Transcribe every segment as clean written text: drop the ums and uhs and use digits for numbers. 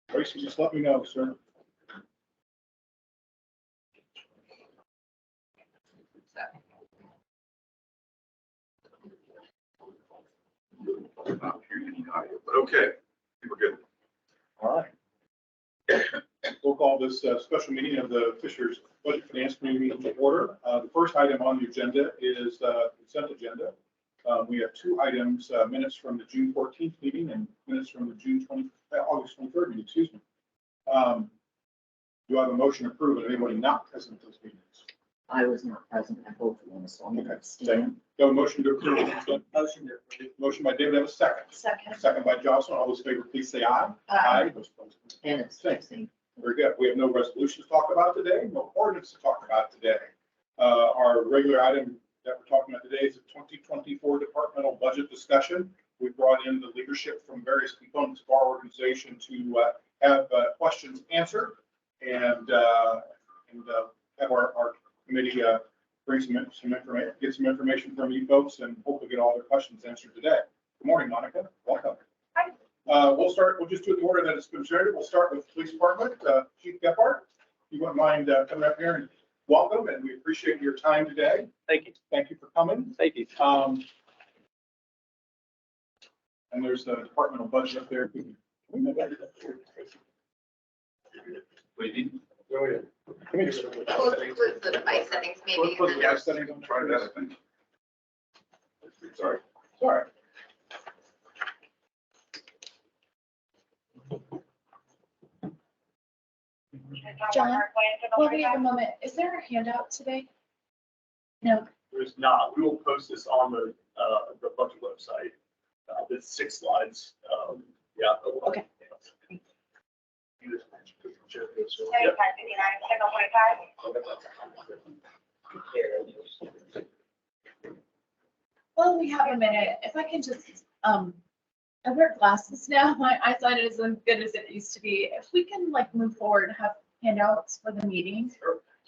Tracy, just let me know, sir. Not hearing any audio, but okay, we're good. All right. We'll call this special meeting of the Fishers Budget Finance Committee meeting to order. The first item on the agenda is the consent agenda. We have two items, minutes from the June 14th meeting and minutes from the August 23rd meeting, excuse me. Do I have a motion to approve of anybody not present at those meetings? I was not present at both of them, so I'm going to abstain. No motion to approve. Motion to approve. Motion by David, have a second. Second. Second by Jocelyn. All those in favor, please say aye. Aye. Those opposed, And abstain. very good. We have no resolutions to talk about today, no ordinance to talk about today. Our regular item that we're talking about today is the 2024 departmental budget discussion. We brought in the leadership from various components of our organization to have questions answered and have our committee bring some information, get some information from you folks, and hopefully get all their questions answered today. Good morning, Monica. Welcome. Hi. We'll just do it in the order that it's been shared. We'll start with Police Department, Chief Gephardt. You wouldn't mind coming up here and welcome, and we appreciate your time today. Thank you. Thank you for coming. Thank you. And there's the departmental budget up there. Go ahead. Come here. Close the device settings maybe. Close the device settings. Try that, I think. Sorry. Sorry. John, well, wait a moment. Is there a handout today? No. There's not. We will post this on the budget website. There's 6 slides. Yeah. Okay. Yep. Well, we have a minute. If I can just, I wear glasses now. My eyesight isn't good as it used to be. If we can like move forward and have handouts for the meeting,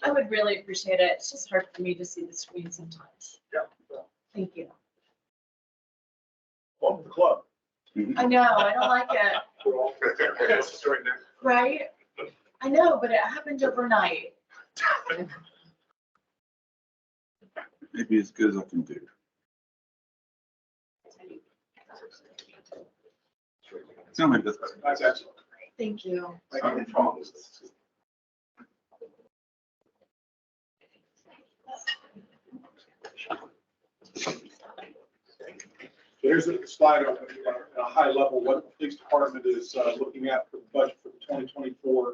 I would really appreciate it. It's just hard for me to see the screen sometimes. Yeah. Thank you. Welcome to the club. I know, I don't like it, It's right there. right? I know, but it happened overnight. Maybe as good as I can do. No, maybe that's better. That's excellent. Thank you. I can promise. Here's a slide on a high level, what the police department is looking at for the budget for the 2024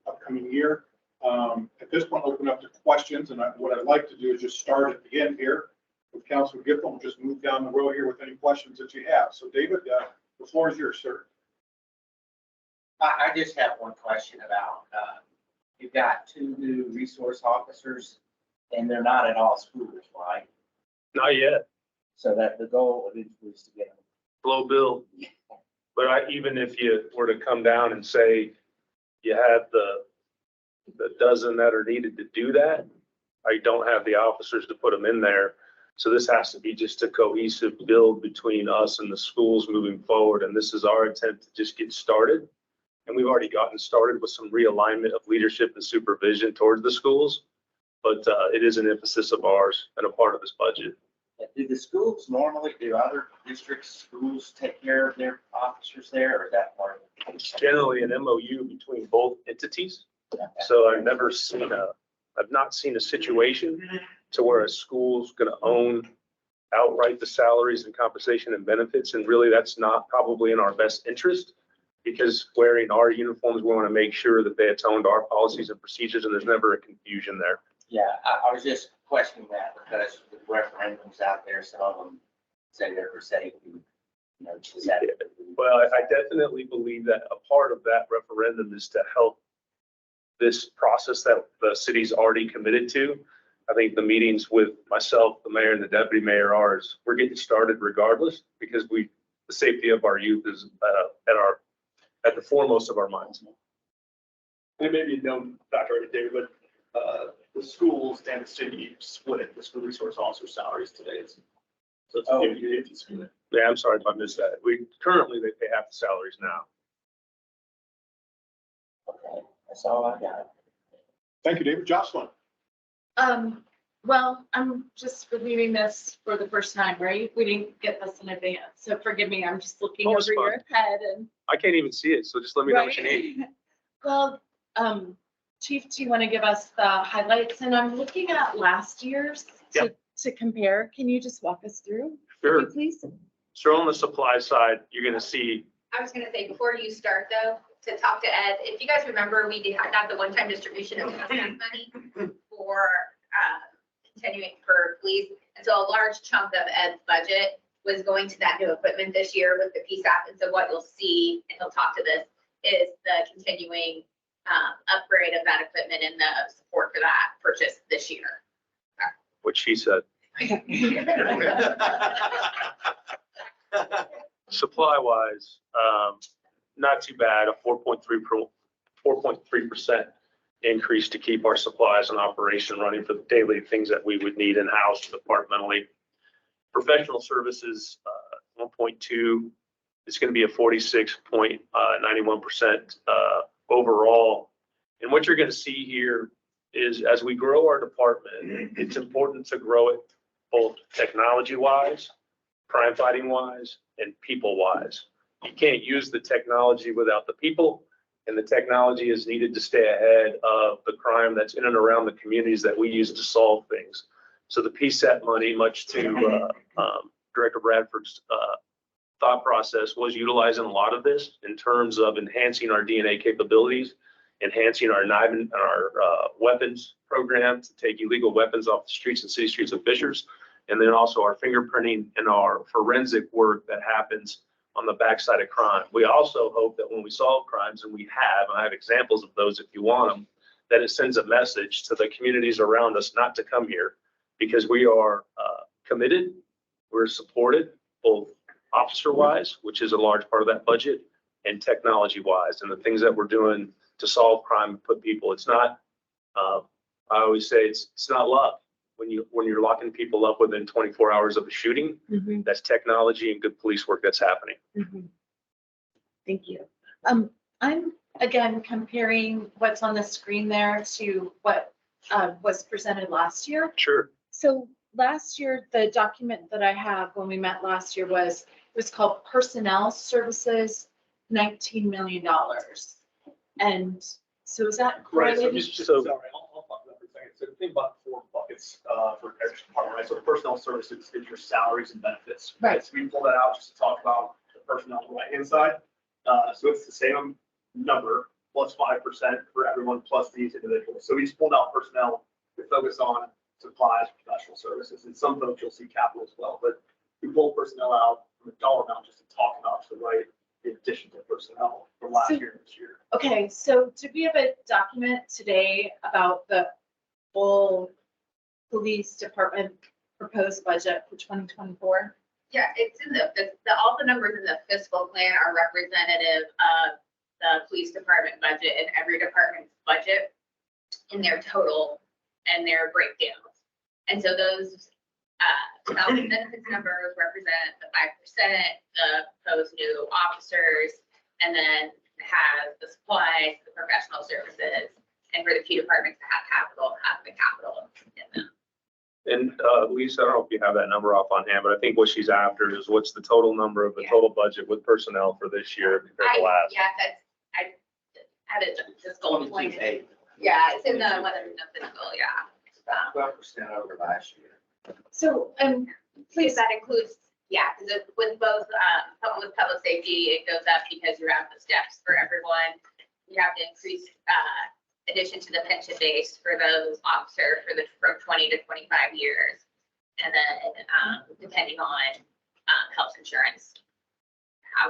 upcoming year. At this point, open up to questions, and what I'd like to do is just start at the end here with Councilor Giffords. We'll just move down the row here with any questions that you have. So David, the floor is yours, sir. I just have one question about, you've got 2 new resource officers and they're not at all schools, right? Not yet. So that the goal eventually is to get them. Low bill. But even if you were to come down and say you had the dozen that are needed to do that, I don't have the officers to put them in there. So this has to be just a cohesive build between us and the schools moving forward. And this is our intent to just get started. And we've already gotten started with some realignment of leadership and supervision towards the schools. But it is an emphasis of ours and a part of this budget. Do the schools normally, do other districts, schools take care of their officers there, or is that part of it? It's generally an MOU between both entities. So I've not seen a situation to where a school's going to own outright the salaries and compensation and benefits. And really, that's not probably in our best interest, because wearing our uniforms, we want to make sure that they atone to our policies and procedures, and there's never a confusion there. Yeah, I was just questioning that because the referendums out there, some of them say they're for safety. You know, is that? Well, I definitely believe that a part of that referendum is to help this process that the city's already committed to. I think the meetings with myself, the mayor, and the deputy mayor we're getting started regardless, because the safety of our youth is at the foremost of our minds. And it may be a known factor already, David, but the schools and the city split the school resource officer salaries today. So it's a 50-50 split. Yeah, I'm sorry if I missed that. Currently they pay half the salaries now. Okay, that's all I got. Thank you, David. Jocelyn? Well, I'm just reviewing this for the first time, right? We didn't get this in advance, so forgive me, I'm just looking Oh, over it's your fine. head and. I can't even see it, so just let me know what you need. Right. Well, Chief, do you want to give us the highlights? And I'm looking at last year's to compare. Can you just walk us through? Sure. If you please? So on the supply side, you're gonna see, I was gonna say, before you start though, to talk to Ed, if you guys remember, we did have the one-time distribution of money for, continuing for police. And so a large chunk of Ed's budget was going to that new equipment this year with the PSAP. And so what you'll see, and he'll talk to this, is the continuing, upgrade of that equipment and the support for that purchase this year. what she said. Supply wise, not too bad, a 4.3% increase to keep our supplies and operation running for the daily things that we would need in-house departmentally. Professional services, 1.2, it's going to be a 46.91% overall. And what you're going to see here is as we grow our department, it's important to grow it both technology-wise, crime fighting wise, and people wise. You can't use the technology without the people, and the technology is needed to stay ahead of the crime that's in and around the communities that we use to solve things. So the PSAP money, much to Director Bradford's thought process, was utilizing a lot of this in terms of enhancing our DNA capabilities, enhancing our weapons program to take illegal weapons off the streets and city streets of Fishers, and then also our fingerprinting and our forensic work that happens on the backside of crime. We also hope that when we solve crimes, and I have examples of those if you want them, that it sends a message to the communities around us not to come here, because we are committed, we're supported, both officer-wise, which is a large part of that budget, and technology-wise, and the things that we're doing to solve crime and put people, it's not, I always say it's not luck. When you're locking people up within 24 hours of a shooting, that's technology and good police work that's happening. Thank you. I'm again comparing what's on the screen there to what was presented last year. Sure. So last year, the document that I have when we met last year was called Personnel Services, $19 million. And so is that Right, so correlated? just, sorry, I'll talk about that for a second. So think about 4 buckets for every department, right? So the personnel services is your salaries and benefits. Right. So we pull that out just to talk about the personnel on the right-hand side. So it's the same number plus 5% for everyone plus these individuals. So we just pulled out personnel to focus on supplies, professional services, and some folks you'll see capital as well. But we pull personnel out from a dollar amount just to talk about the right in addition to personnel from last year and this year. Okay, so do we have a document today about the full police department proposed budget for 2024? Yeah, it's in all the numbers in the fiscal plan are representative of the police department budget and every department's budget in their total and their breakdowns. And so those salary and benefits numbers represent the 5%, the proposed new officers, and then have the supplies, the professional services, and for the key departments to have capital, have the capital in them. And Lisa, I don't know if you have that number off on hand, but I think what she's after is what's the total number of the Yeah. total budget with personnel for this year compared to last? Yeah, I had it just gold 22.8. pointed. Yeah, it's in the fiscal, yeah. 12% over last year. So, Please, that includes, yeah, because with both, with public safety, it goes up because you have the steps for everyone. You have to increase, addition to the pension base for those officers from 20 to 25 years. And then, depending on, health insurance,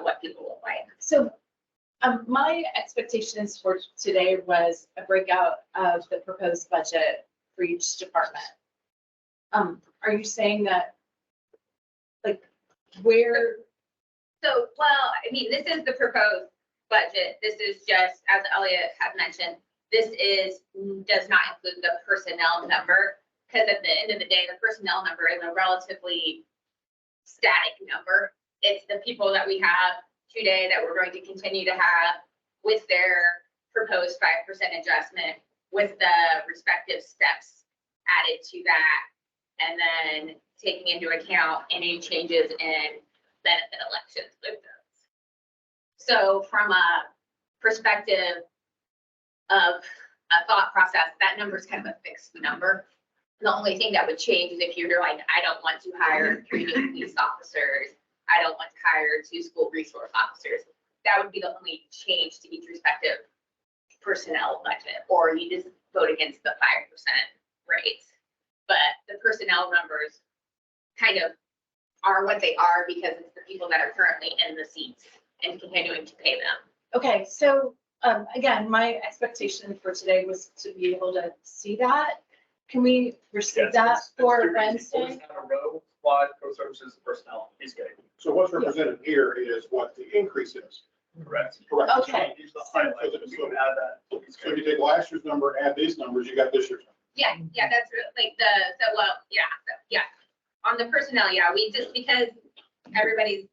what people will buy. so my expectations for today was a breakout of the proposed budget for each department. Are you saying that, like, where? So, well, I mean, this is the proposed budget. This is just, as Elliot had mentioned, does not include the personnel number. Because at the end of the day, the personnel number is a relatively static number. It's the people that we have today that we're going to continue to have with their proposed 5% adjustment with the respective steps added to that. And then taking into account any changes in benefit elections with those. So from a perspective of a thought process, that number is kind of a fixed number. The only thing that would change is if you're like, I don't want to hire 3 new police officers. I don't want to hire 2 school resource officers. That would be the only change to each respective personnel budget, or you just vote against the 5% rates. But the personnel numbers kind of are what they are because it's the people that are currently in the seats and continuing to pay them. Okay, so, again, my expectation for today was to be able to see that. Can we receive that for Wednesday? Supplies, pro services, personnel, he's getting. So what's represented here is what the increase is. Correct. Correct. Okay. Use the highlight, we can add that. So if you take last year's number, add these numbers, you got this year's. Yeah, that's like yeah. On the personnel, yeah, we just, because everybody's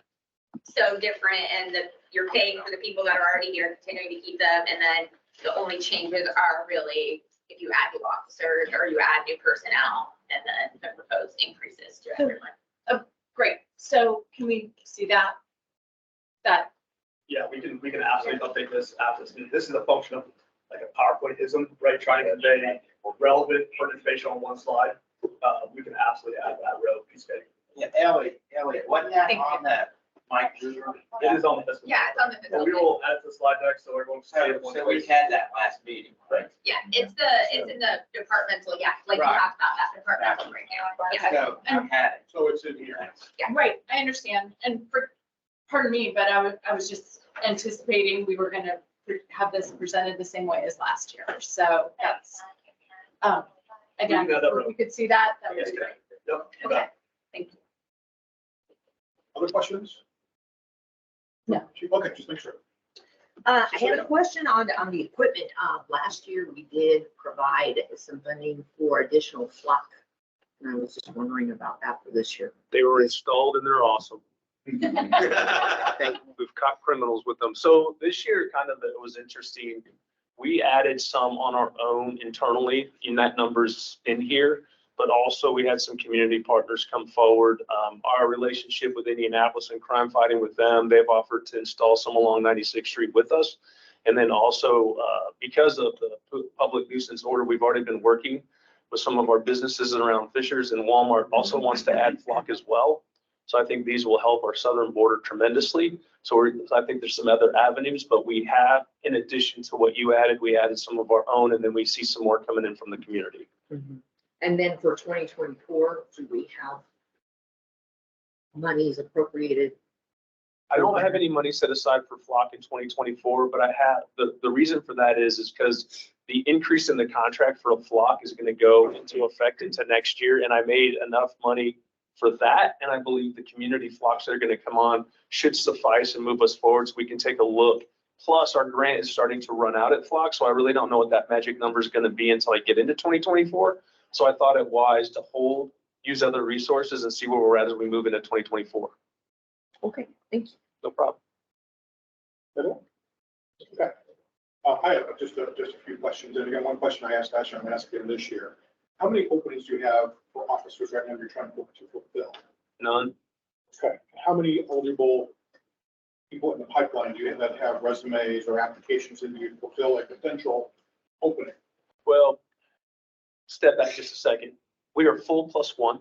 so different and you're paying for the people that are already here, continuing to keep them, and then the only changes are really if you add new officers or you add new personnel, and then the proposed increases to everyone. Great, so can we see that? Yeah, we can absolutely update this after this meeting. This is a function of like a PowerPointism, right? Trying to convey relevant information on one slide. We can absolutely add that row piece of paper. Yeah, Elliot, wasn't that Thank you. on that Mike? It is on the fiscal. Yeah, it's on the But fiscal. we will add to the slide deck so everyone can see it. So we had that last meeting, right? Yeah, it's in the departmental, yeah, like we Right. talked about that departmental right now. Yeah. So I had it. So it's in here. Right, I understand, and pardon me, but I was just anticipating we were gonna have this presented the same way as last year, so that's, again, We can do that. if we could see that, that would Yes, be great. Yep. you Okay, bet. thank you. Other questions? No. Okay, just make sure. I have a question on the equipment. Last year, we did provide some funding for additional flock. And I was just wondering about that for this year. They were installed and they're awesome. Okay. We've caught criminals with them. So this year, kind of, it was interesting. We added some on our own internally, and that number's in here. But also we had some community partners come forward. Our relationship with Indianapolis and crime fighting with them, they've offered to install some along 96th Street with us. And then also, because of the public nuisance order, we've already been working with some of our businesses around Fishers, and Walmart also wants to add flock as well. So I think these will help our southern border tremendously. So I think there's some other avenues, but we have, in addition to what you added, we added some of our own, and then we see some more coming in from the community. And then for 2024, do we have monies appropriated? I don't have any money set aside for flock in 2024, but I have, the reason for that is because the increase in the contract for a flock is going to go into effect into next year. And I made enough money for that. And I believe the community flocks that are going to come on should suffice and move us forward so we can take a look. Plus our grant is starting to run out at flock. So I really don't know what that magic number is going to be until I get into 2024. So I thought it wise to hold, use other resources and see where we're at as we move into 2024. Okay, thank you. No problem. Okay. I have just a few questions. And again, one question I asked last year, I'm asking this year. How many openings do you have for officers right now you're trying to fulfill? None. Okay. How many eligible people in the pipeline do you have that have resumes or applications and you fulfill a potential opening? Well, step back just a second. We are full +1.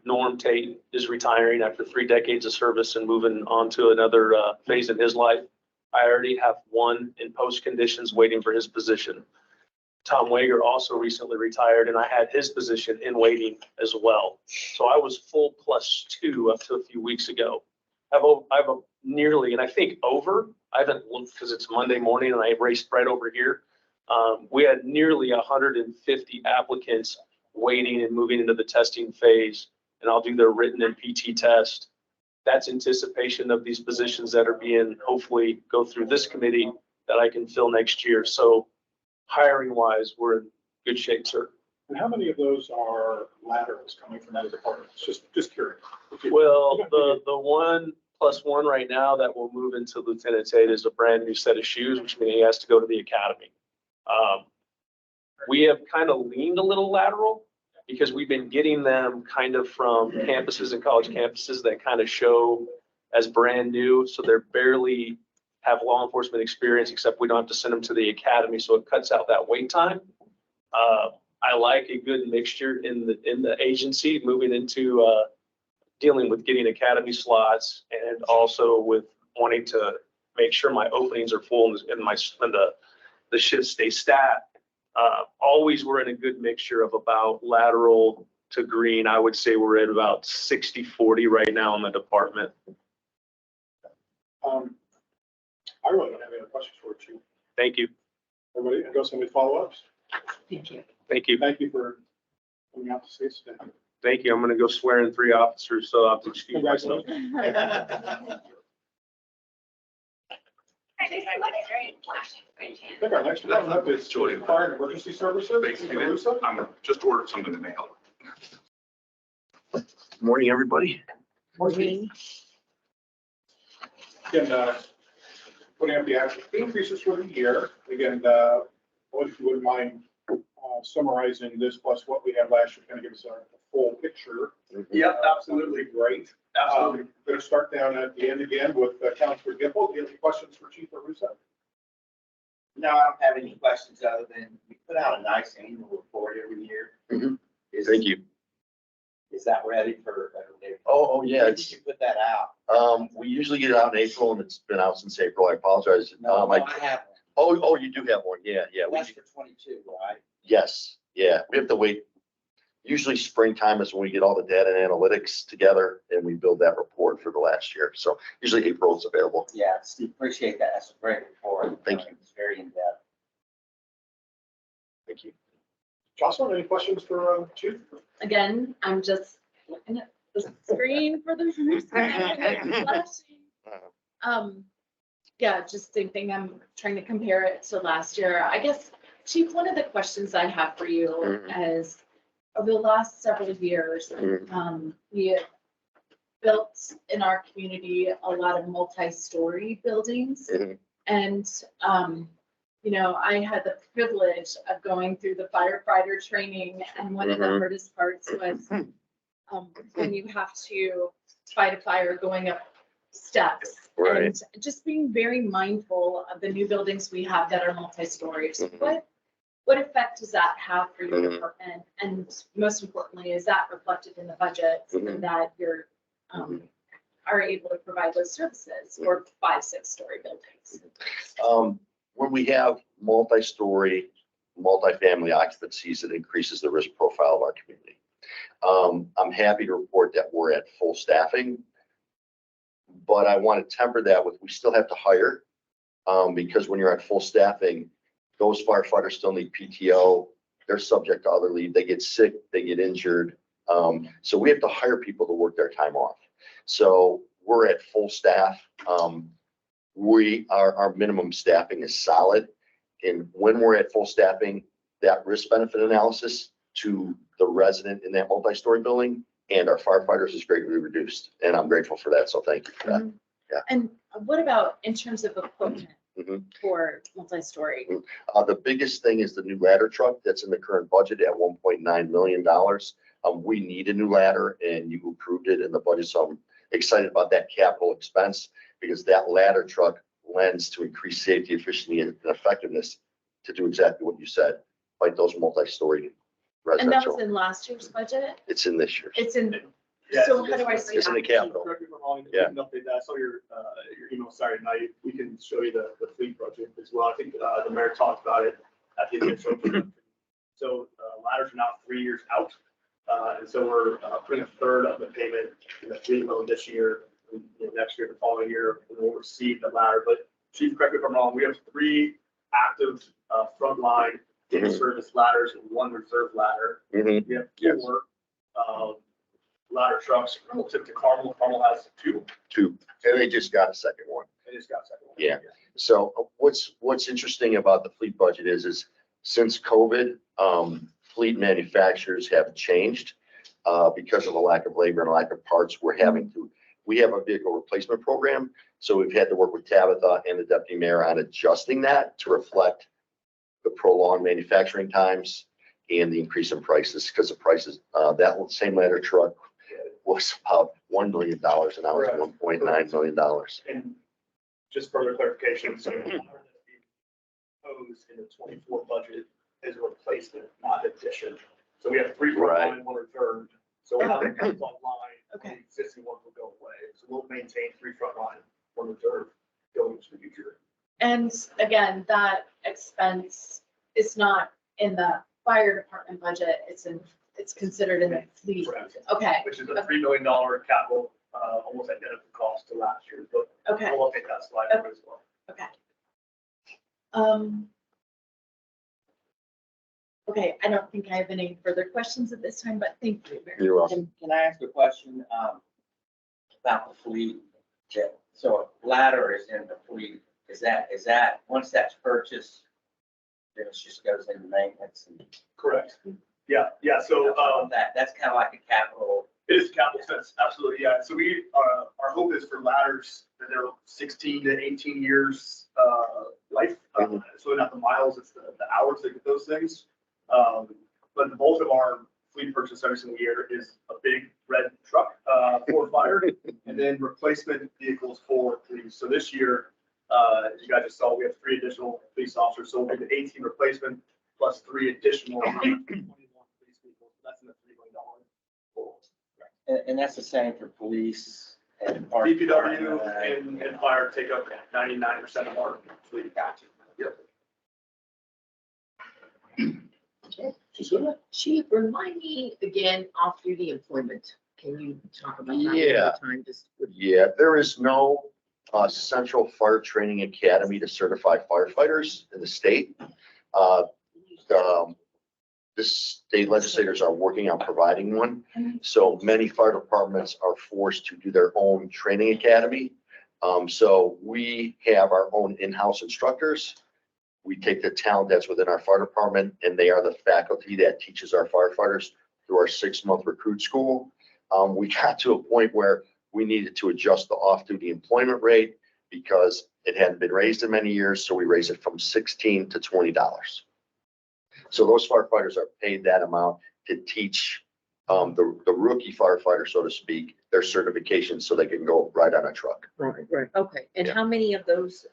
Norm Tate is retiring after 3 decades of service and moving on to another phase in his life. I already have 1 in post conditions waiting for his position. Tom Wager also recently retired and I had his position in waiting as well. So I was full +2 up to a few weeks ago. I've nearly, and I think over, I haven't looked because it's Monday morning and I raced right over here. We had nearly 150 applicants waiting and moving into the testing phase, and I'll do their written and PT test. That's anticipation of these positions that are being hopefully go through this committee that I can fill next year. So hiring wise, we're in good shape, sir. And how many of those are laterals coming from other departments? Just curious. Well, the 1 +1 right now that will move into Lieutenant Tate is a brand new set of shoes, which means he has to go to the academy. We have kind of leaned a little lateral because we've been getting them kind of from campuses and college campuses that kind of show as brand new. So they're barely have law enforcement experience, except we don't have to send them to the academy. So it cuts out that wait time. I like a good mixture in the agency moving into dealing with getting academy slots and also with wanting to make sure my openings are full and the shifts stay staffed. Always we're in a good mixture of about lateral to green. I would say we're at about 60-40 right now in the department. I really don't have any other questions for you. Thank you. Everybody, go some follow-ups. Thank you. Thank you. Thank you for coming out to see us today. Thank you. I'm gonna go swear in 3 officers, so I'll have to excuse myself. I think our next one up is Fire and Emergency Services. Caruso. I'm just ordered something in the mail. Morning, everybody. Morning. Again, putting up the actual increases for the year. Again, if you wouldn't mind summarizing this plus what we had last year, kind of give us a full picture. Yep, absolutely. Great. Absolutely. Going to start down at the end again with Counselor Gipple. Do you have any questions for Chief Caruso? No, I don't have any questions other than we put out a nice annual report every year. Mhm. Is- Thank you. Is that ready for? Oh, yeah, When it's, did you put that out? we usually get it out in April and it's been out since April. I apologize. No, I have oh, you do have one. Yeah, yeah. one. That's for 22, right? Yes, yeah. We have to wait. Usually springtime is when we get all the data and analytics together and we build that report for the last year. So usually April is available. Yeah, appreciate that. That's a great report. Thank you. It's very in-depth. Thank you. Jocelyn, any questions for Chief? Again, I'm just looking at the screen for the first time. It's flashing. Yeah, just same thing. I'm trying to compare it to last year. I guess, Chief, one of the questions I have for you Mhm. is, over the last several years, we have built in our community a lot of multi-story buildings. Mhm. And, you know, I had the privilege of going through the firefighter training, and one of the Mhm. hardest parts was when you have to fight a fire going up steps. Right. And just being very mindful of the new buildings we have that are multi-stories. Mhm. What effect does that have for your Mhm. department? And most importantly, is that reflected in the budget Mhm. that you're, are able to provide those services for 5-6 story buildings? When we have multi-story, multifamily occupancies, it increases the risk profile of our community. I'm happy to report that we're at full staffing, but I want to temper that with, we still have to hire. Because when you're at full staffing, those firefighters still need PTO. They're subject to other leave. They get sick, they get injured. So we have to hire people to work their time off. So we're at full staff. Our minimum staffing is solid. And when we're at full staffing, that risk benefit analysis to the resident in that multi-story building and our firefighters is greatly reduced. And I'm grateful for that. So thank you for that. Yeah. And what about in terms of equipment Mhm. for multi-story? The biggest thing is the new ladder truck that's in the current budget at $1.9 million. We need a new ladder and you approved it in the budget. So I'm excited about that capital expense because that ladder truck lends to increase safety, efficiency, and effectiveness to do exactly what you said, fight those multi-story And that was residential. in last year's budget? It's in this year. It's in, Yeah, so how do I see It's in the that? capital. Correct me if I'm wrong, Yeah. we can update that. I saw your email Saturday night. We can show you the fleet budget as well. I think the mayor talked about it at the initial. So ladders are now 3 years out. And so we're putting a third of the payment in the fleet loan this year. And, next year, the following year, we'll receive the ladder. But Chief, correct me if I'm wrong, we have 3 active frontline service ladders and 1 reserve ladder. Mhm. We have 4 ladder trucks relative to Carmel. Carmel has 2. And they just got a second one. They just got a second one. Yeah. So what's interesting about the fleet budget is since COVID, fleet manufacturers have changed because of a lack of labor and a lack of parts. We're having to we have a vehicle replacement program. So we've had to work with Tabitha and the deputy mayor on adjusting that to reflect the prolonged manufacturing times and the increase in prices, because the prices, that same ladder truck was about $1 million and now it's $1.9 million. And just further clarification, so proposed in the 24 budget is a replacement, not addition. So we have 3 Right. frontline, 1 reserved. So when that comes online, Okay. the existing one will go away. So we'll maintain 3 frontline, 1 reserve going into the future. And again, that expense is not in the fire department budget, it's considered in the fleet. Correct. Okay, Which is a $3 million capital, almost identical cost to last year, but okay, we'll update that slide as well. okay. Okay, I don't think I have any further questions at this time, but thank you. Mary. You're welcome. Can I ask a question about the fleet? So ladder is in the fleet, is that, once that's purchased, then it just goes into maintenance? And Correct. Yeah, so, that's kind of like a capital. it is capital expense, absolutely, yeah. So we, our hope is for ladders that they're 16 to 18 years, life. So not the miles, it's the hours that get those things. But the bulk of our fleet purchase every single year is a big red truck, for fire, and then replacement vehicles for police. So this year, as you guys just saw, we have 3 additional police officers, so we'll be the 18 replacement plus 3 additional 21 police vehicles. That's in the $3 million. And that's the same for police and. park DPW department. and fire take up 99% of our fleet. Gotcha. Yep. Chief, remind me again, off-duty employment. Can you talk about that one Yeah. more time? Just with- Yeah, there is no Central Fire Training Academy to certify firefighters in the state. The state legislators are working on providing one. So many fire departments are forced to do their own training academy. So we have our own in-house instructors. We take the talent that's within our fire department, and they are the faculty that teaches our firefighters through our 6-month recruit school. We got to a point where we needed to adjust the off-duty employment rate because it hadn't been raised in many years, so we raised it from $16 to $20. So those firefighters are paid that amount to teach the rookie firefighter, so to speak, their certification so they can go ride on a truck. Right. Okay, and Yeah. how many of those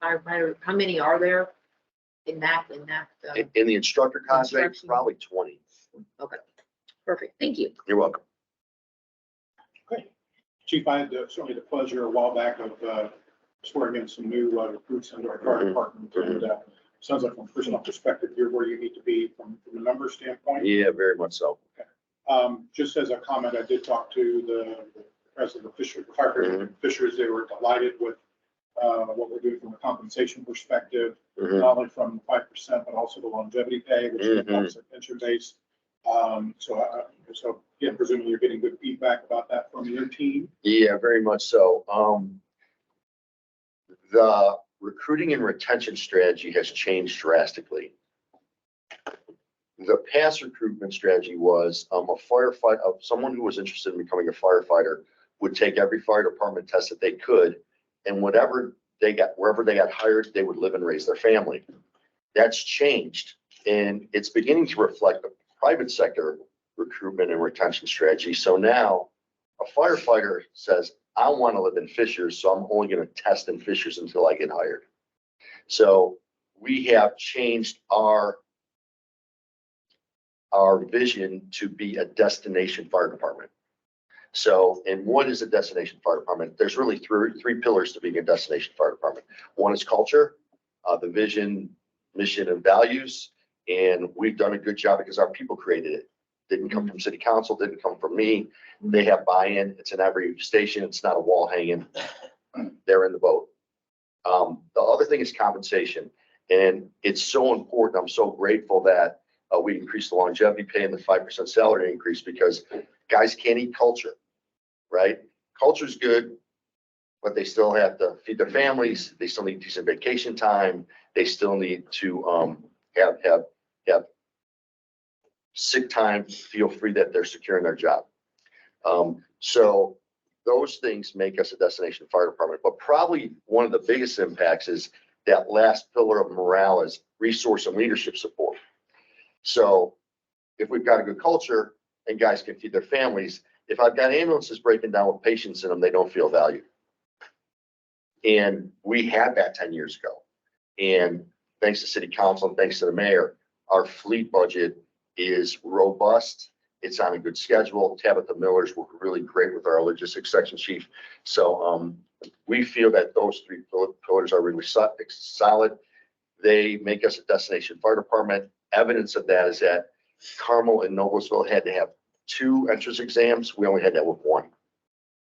firefighters, how many are there in that, In the instructor contract, Instruction. probably 20. perfect, thank you. You're welcome. Chief, I had certainly the pleasure a while back of swearing in some new recruits into our fire department. And sounds like from a personal perspective, you're where you need to be from a number standpoint. Yeah, very much so. Just as a comment, I did talk to the president of Fisher, fire president Fishers. They were delighted with what we're doing from a compensation perspective, Mhm. not only from 5%, but also the longevity pay, which Mhm. helps our pension base. So again, presuming you're getting good feedback about that from your team. Yeah, very much so. The recruiting and retention strategy has changed drastically. The past recruitment strategy was a firefighter, someone who was interested in becoming a firefighter would take every fire department test that they could, and wherever they got hired, they would live and raise their family. That's changed, and it's beginning to reflect the private sector recruitment and retention strategy. So now a firefighter says, I want to live in Fishers, so I'm only going to test in Fishers until I get hired. So we have changed our vision to be a destination fire department. So, and what is a destination fire department? There's really three pillars to being a destination fire department. One is culture, the vision, mission, and values. And we've done a good job because our people created it. Didn't come from city council, didn't come from me. They have buy-in. It's in every station. It's not a wall hanging. They're in the boat. The other thing is compensation. And it's so important. I'm so grateful that we increased the longevity pay and the 5% salary increase because guys can't eat culture, right? Culture's good, but they still have to feed their families. They still need decent vacation time. They still need to have sick time, feel free that they're secure in their job. So those things make us a destination fire department. But probably one of the biggest impacts is that last pillar of morale is resource and leadership support. So if we've got a good culture and guys can feed their families, if I've got ambulances breaking down with patients in them, they don't feel valued. And we had that 10 years ago. And thanks to city council and thanks to the mayor, our fleet budget is robust. It's on a good schedule. Tabitha Miller's worked really great with our logistics section chief. So we feel that those three pillars are really solid. They make us a destination fire department. Evidence of that is that Carmel and Noblesville had to have 2 entrance exams. We only had that with 1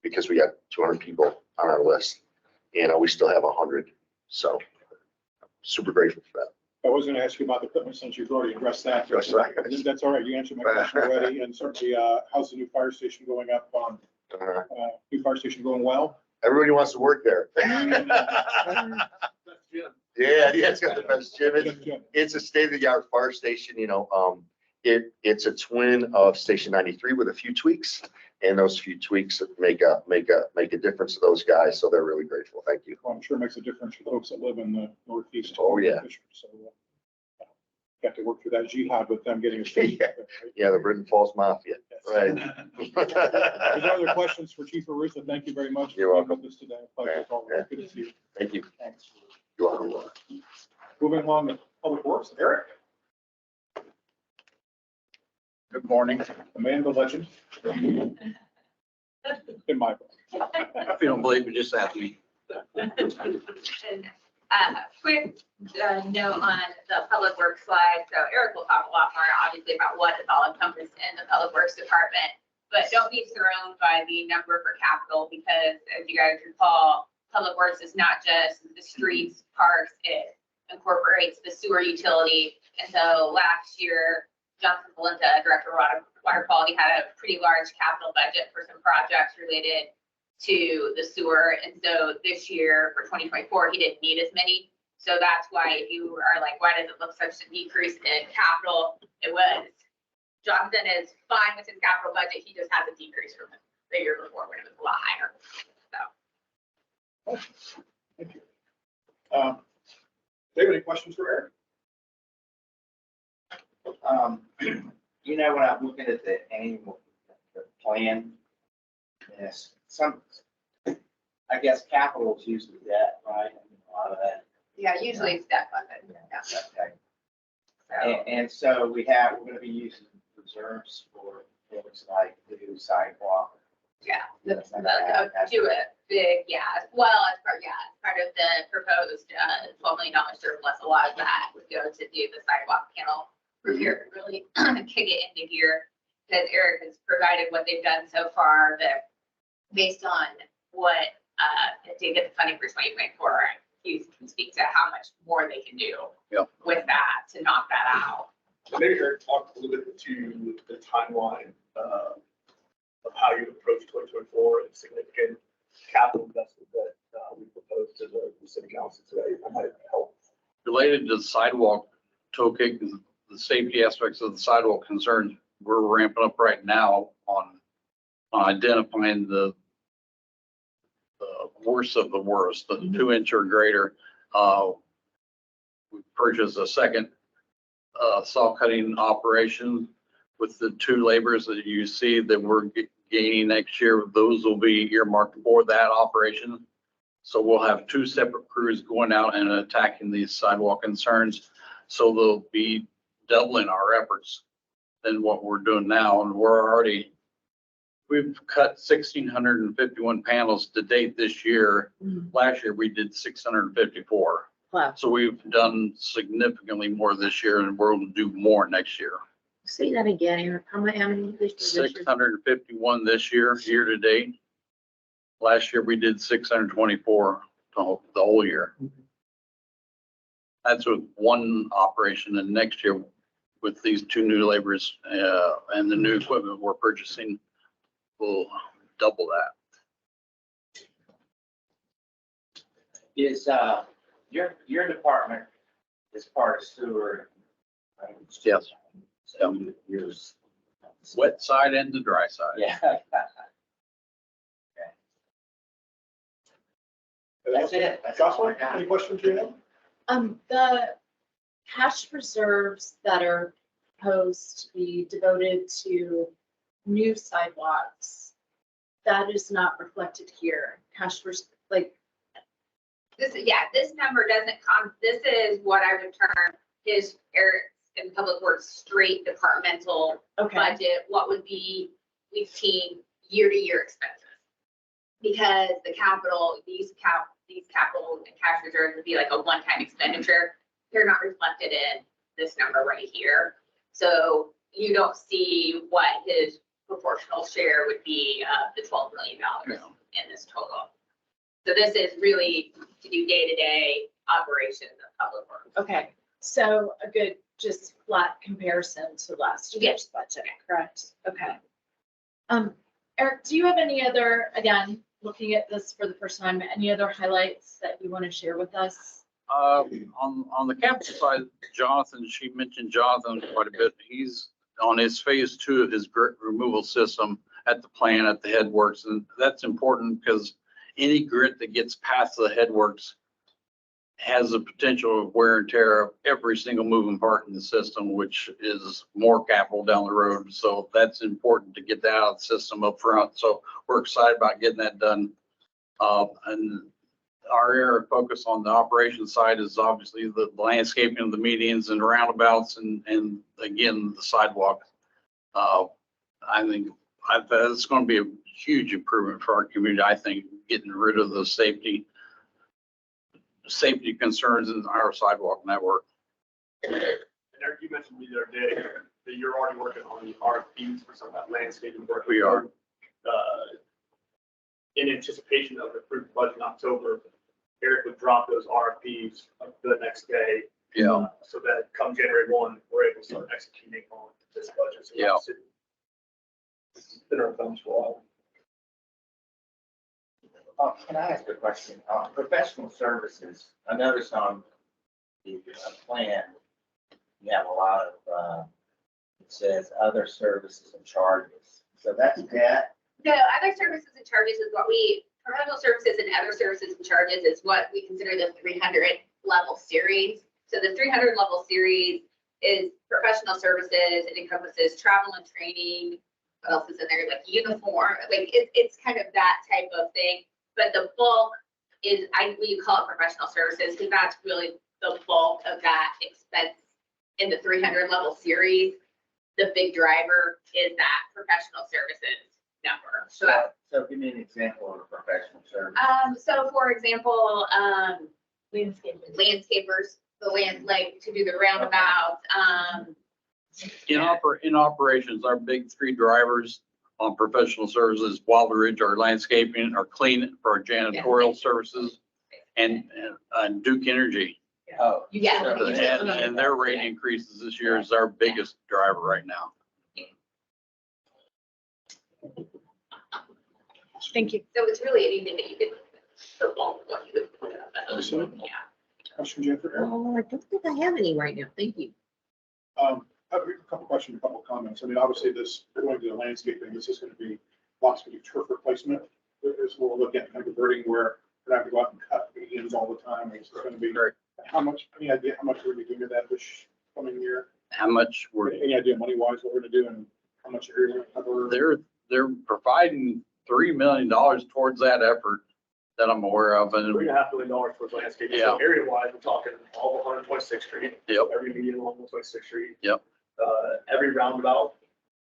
because we got 200 people on our list and we still have 100. So super grateful for that. I was going to ask you about the equipment since you've already addressed that. That's right. That's all right. You answered my question already. And certainly, how's the new fire station going up on, new fire station going well? Everybody wants to work there. Yeah, it's got the best gym. It's a state-of-the-art fire station, you know, it's a twin of Station 93 with a few tweaks. And those few tweaks make a difference to those guys. So they're really grateful. Thank you. Well, I'm sure it makes a difference for folks that live in the Northeast. Oh, yeah. So got to work through that jihad with them getting a station. Yeah, the Britain Falls Mafia, right. If there's no other questions for Chief Arusa, thank you very much. You're for being welcome. with us today. Pleasure talking. Yeah. Good to see you. Thank you. Thanks. You're welcome. Moving along to Public Works, Eric. Good morning. The man, the legend. In my book. If you don't believe me, just ask me. And quick note on the public works slide. So Eric will talk a lot more obviously about what is all encompassed in the public works department. But don't be thrown by the number for capital because as you guys recall, public works is not just the streets, parks, it incorporates the sewer utility. And so last year, Johnson Valenta, Director of Water Quality, had a pretty large capital budget for some projects related to the sewer. And so this year for 2024, he didn't need as many. So that's why if you are like, why does it look such a decrease in capital? It was, Johnson is fine with his capital budget. He just has a decrease from the year before when it was a lot higher. So. Thank you. David, any questions for Eric? You know, when I'm looking at the annual plan, yes, I guess capital is usually debt, right? A lot of that. Yeah, usually it's that funded. Yeah. Okay. So, And so we're going to be using reserves for things like the new sidewalk. yeah, do a big, yeah, well, as part of the proposed $12 million surplus, a lot of that would go to do the sidewalk panel repair, really kick it into gear. Because Eric has provided what they've done so far that based on what they get the funding for 2024, you can speak to how much more they can do with that to knock that out. Maybe Eric talk a little bit to the timeline of how you approach 2024 and significant capital investment that we proposed to the city council today. That might help. Related to the sidewalk, Tokig, the safety aspects of the sidewalk concerns, we're ramping up right now on identifying the worst of the worst, the 2-inch or greater. We purchased a second saw cutting operation with the 2 laborers that you see that we're gaining next year. Those will be earmarked for that operation. So we'll have 2 separate crews going out and attacking these sidewalk concerns. So they'll be doubling our efforts than what we're doing now. And we've cut 1,651 panels to date this year. Last year we did 654. Wow. So we've done significantly more this year and we'll do more next year. Say that again, Eric. How many this year? 651 this year to date. Last year we did 624 the whole year. That's with one operation, and next year with these 2 new laborers and the new equipment we're purchasing, we'll double that. Is your department is part of sewer? Right? Yes. So yours. Wet side and the dry side. Yeah. That's it. That's all I Jocelyn, got. any questions you have? The cash reserves that are supposed to be devoted to new sidewalks, that is not reflected here. Cash for, like, This number doesn't this is what I would term his Eric's in Public Works straight departmental okay, budget, what would be, we've seen year-to-year expenses. Because the capital, these capital and cash reserves would be like a one-time expenditure. They're not reflected in this number right here. So you don't see what his proportional share would be of the $12 million in this total. So this is really to do day-to-day operations of Public Works. okay. So a good, just flat comparison to last year's budget, correct? Okay. Eric, do you have any other, again, looking at this for the first time, any other highlights that you want to share with us? On the capital side, Jonathan, she mentioned Jonathan quite a bit. He's on his phase 2 of his grit removal system at the plant, at the headworks. And that's important because any grit that gets past the headworks has the potential of wear and tear of every single moving part in the system, which is more capital down the road. So that's important to get that out of the system up front. So we're excited about getting that done. And our area of focus on the operations side is obviously the landscaping of the medians and roundabouts and again, the sidewalk. I think it's going to be a huge improvement for our community. I think getting rid of the safety concerns in our sidewalk network. And Eric, you mentioned to me the other day that you're already working on the RFPs for some of that landscaping work. We are. In anticipation of the approved budget in October, Eric would drop those RFPs the next day. Yeah. So that come January 1, we're able to start executing on this budget. So Yeah. It's been our thumbs for a while. Can I ask a question? Professional services, I noticed on the plan, you have a lot of, it says other services and charges. So that's that. No, other services and charges is what professional services and other services and charges is what we consider the 300 level series. So the 300 level series is professional services. It encompasses travel and training. What else is in there? Like uniform, like it's kind of that type of thing. But the bulk is, we call it professional services because that's really the bulk of that expense in the 300 level series. The big driver is that professional services number. So give me an example of a professional service. So for example, landscapers, like to do the roundabouts, In operations, our big 3 drivers on professional services, Wilder Ridge, our landscaping, our clean for our janitorial services, and Duke Energy. Oh. Yeah. And their rate increases this year is our biggest driver right now. Thank you. So it's really anything that you could, the bulk of what you would put up. Excellent. Yeah. Question, Jennifer? Eric? Oh, I don't think I have any right now. Thank you. I have a couple questions, a couple comments. I mean, obviously this, going to the landscaping, this is going to be lots of turf replacement. This will look at kind of converting where we're not going to go out and cut medians all the time. It's going to be, how much, any idea how much we're going to be doing that this coming year? How much Any idea money wise what we're going to do and how much area we're going to cover? they're providing $3 million towards that effort that I'm aware of. And $3.5 million towards landscaping. So area wise, we're talking all of 126th Street. Yep. So every median along 126th Street. Yep. Every roundabout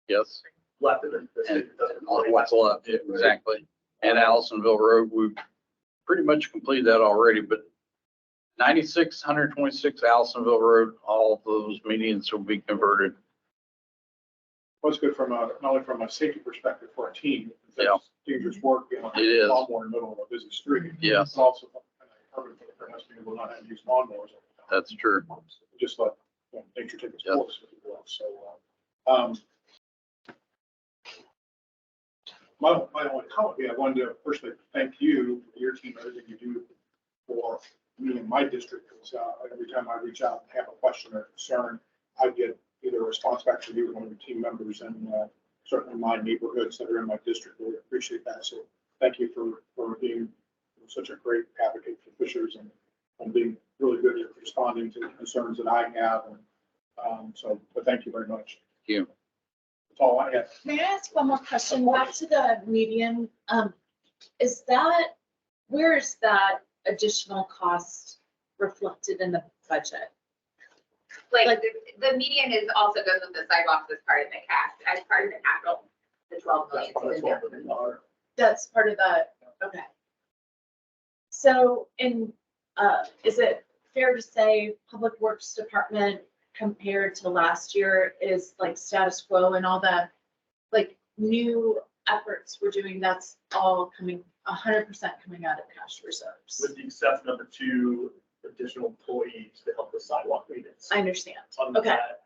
yes, left of the city. and what's left, exactly. And Allisonville Road, we've pretty much completed that already, but 126 Allisonville Road, all of those medians will be converted. What's good from not only from a safety perspective for our team. That's dangerous work, you know. It is. Lawnmower in the middle of a busy street. Yes, But also, urban footprint has to be able to not have to use lawnmowers. all the time. that's true. Just let nature take its Yeah. course, if you will. So, my only comment, I wanted to personally thank you, your team, everything you do for me in my district. Because every time I reach out and have a question or concern, I get either a response back from you or one of your team members, and certainly my neighborhoods that are in my district really appreciate that. So thank you for being such a great advocate for fishers and being really good at responding to concerns that I have. And but thank you very much. Thank you. That's all I have. May I ask one more question? Back to the median, where is that additional cost reflected in the budget? Like, the median is also goes with the sidewalks as part of the cash, as part of the capital, the 12 million. is in there. That's part of the, okay. So is it fair to say Public Works Department compared to last year is like status quo, and all the like new efforts we're doing, that's all coming 100% coming out of cash reserves? With the exception of the 2 additional employees to help with sidewalk maintenance. I understand. Other than Okay. that,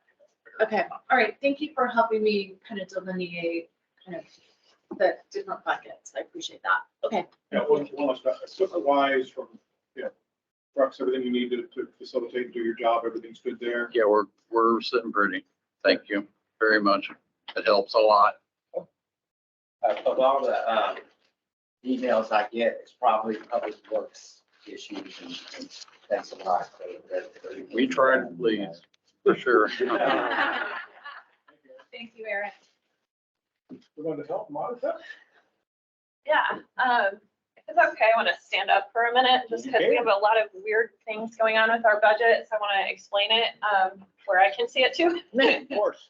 Okay, all right. Thank you for helping me kind of delineate kind of the different buckets. I appreciate that. Okay. Yeah, one last, equipment wise from, trucks, everything you need to facilitate and do your job, everything's good there. Yeah, we're sitting pretty. Thank you very much. It helps a lot. Of all the emails I get, it's probably public works issues and that's a lot. We try to please, for sure. Thank you, Eric. We're going to help Monica. Yeah, if it's okay, I want to stand up for a minute, just because we have a lot of weird things going on with our budget, so I want to explain it where I can see it too. Of course.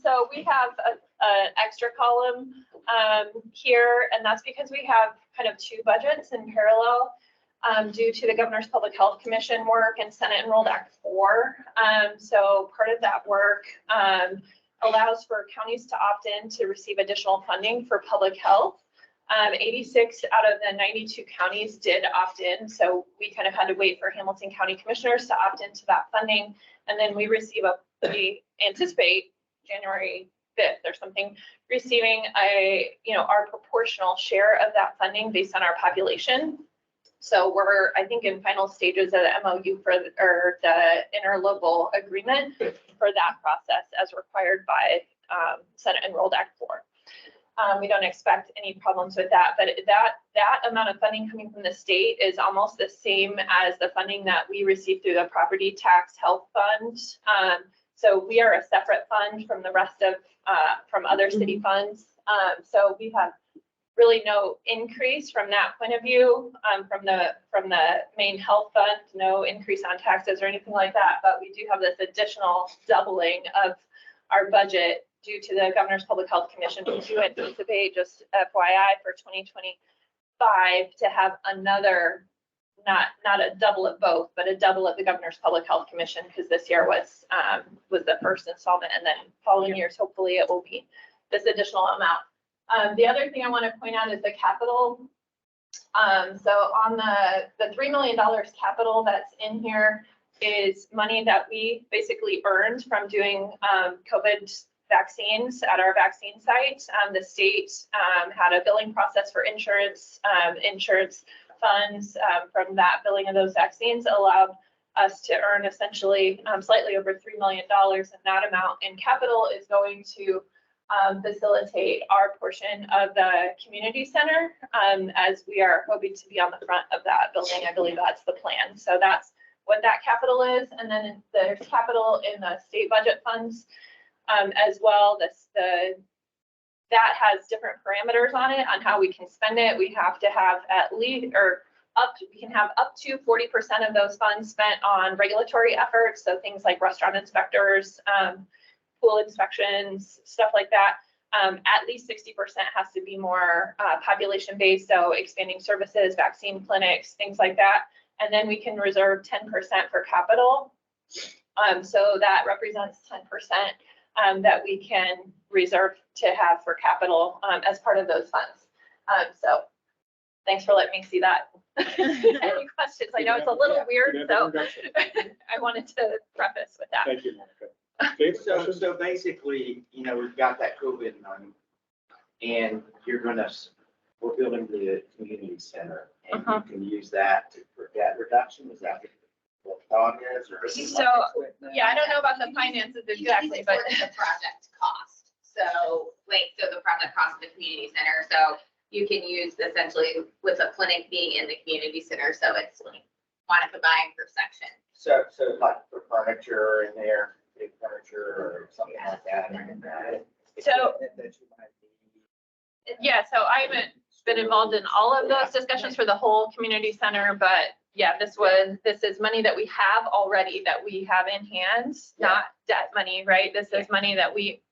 So we have an extra column here, and that's because we have kind of 2 budgets in parallel due to the Governor's Public Health Commission work and Senate Enrolled Act 4. So part of that work allows for counties to opt in to receive additional funding for public health. 86 out of the 92 counties did opt in, so we kind of had to wait for Hamilton County Commissioners to opt into that funding, and then we anticipate January 5th or something, receiving our proportional share of that funding based on our population. So we're, I think, in final stages of the MOU or the interlocal agreement for that process as required by Senate Enrolled Act 4. We don't expect any problems with that, but that amount of funding coming from the state is almost the same as the funding that we receive through the property tax health fund. So we are a separate fund from the rest of, from other city funds. So we have really no increase from that point of view, from the main health fund, no increase on taxes or anything like that. But we do have this additional doubling of our budget due to the Governor's Public Health Commission. We do anticipate, just FYI, for 2025 to have another, not a double of both, but a double of the Governor's Public Health Commission, because this year was the first installment, and then following years, hopefully it will be this additional amount. The other thing I want to point out is the capital. So on the $3 million capital that's in here is money that we basically earned from doing COVID vaccines at our vaccine site. The state had a billing process for insurance funds from that billing of those vaccines allowed us to earn essentially slightly over $3 million, and that amount in capital is going to facilitate our portion of the community center as we are hoping to be on the front of that building. I believe that's the plan. So that's what that capital is. And then there's capital in the state budget funds as well. That has different parameters on it, on how we can spend it. We have to have at least, we can have up to 40% of those funds spent on regulatory efforts. So things like restaurant inspectors, pool inspections, stuff like that. At least 60% has to be more population-based, so expanding services, vaccine clinics, things like that. And then we can reserve 10% for capital. So that represents 10% that we can reserve to have for capital as part of those funds. So thanks for letting me see that. Any questions? I know it's a little weird, so I wanted to preface with that. Thank you, Monica. Dave, questions? So basically, we've got that COVID money and we're building the community center and you can use that for debt reduction. Is that what the thought is? Or So, yeah, I don't know about the finances exactly, but The project cost. So the project cost of the community center. So you can use essentially with a clinic being in the community center, so it's like Monica buying per section. So like for furniture in there, big furniture or something like that. So- That you might need. Yeah, so I haven't been involved in all of those discussions for the whole community center, but yeah, this is money that we have already that we have in hand, not debt money, right? This is money that we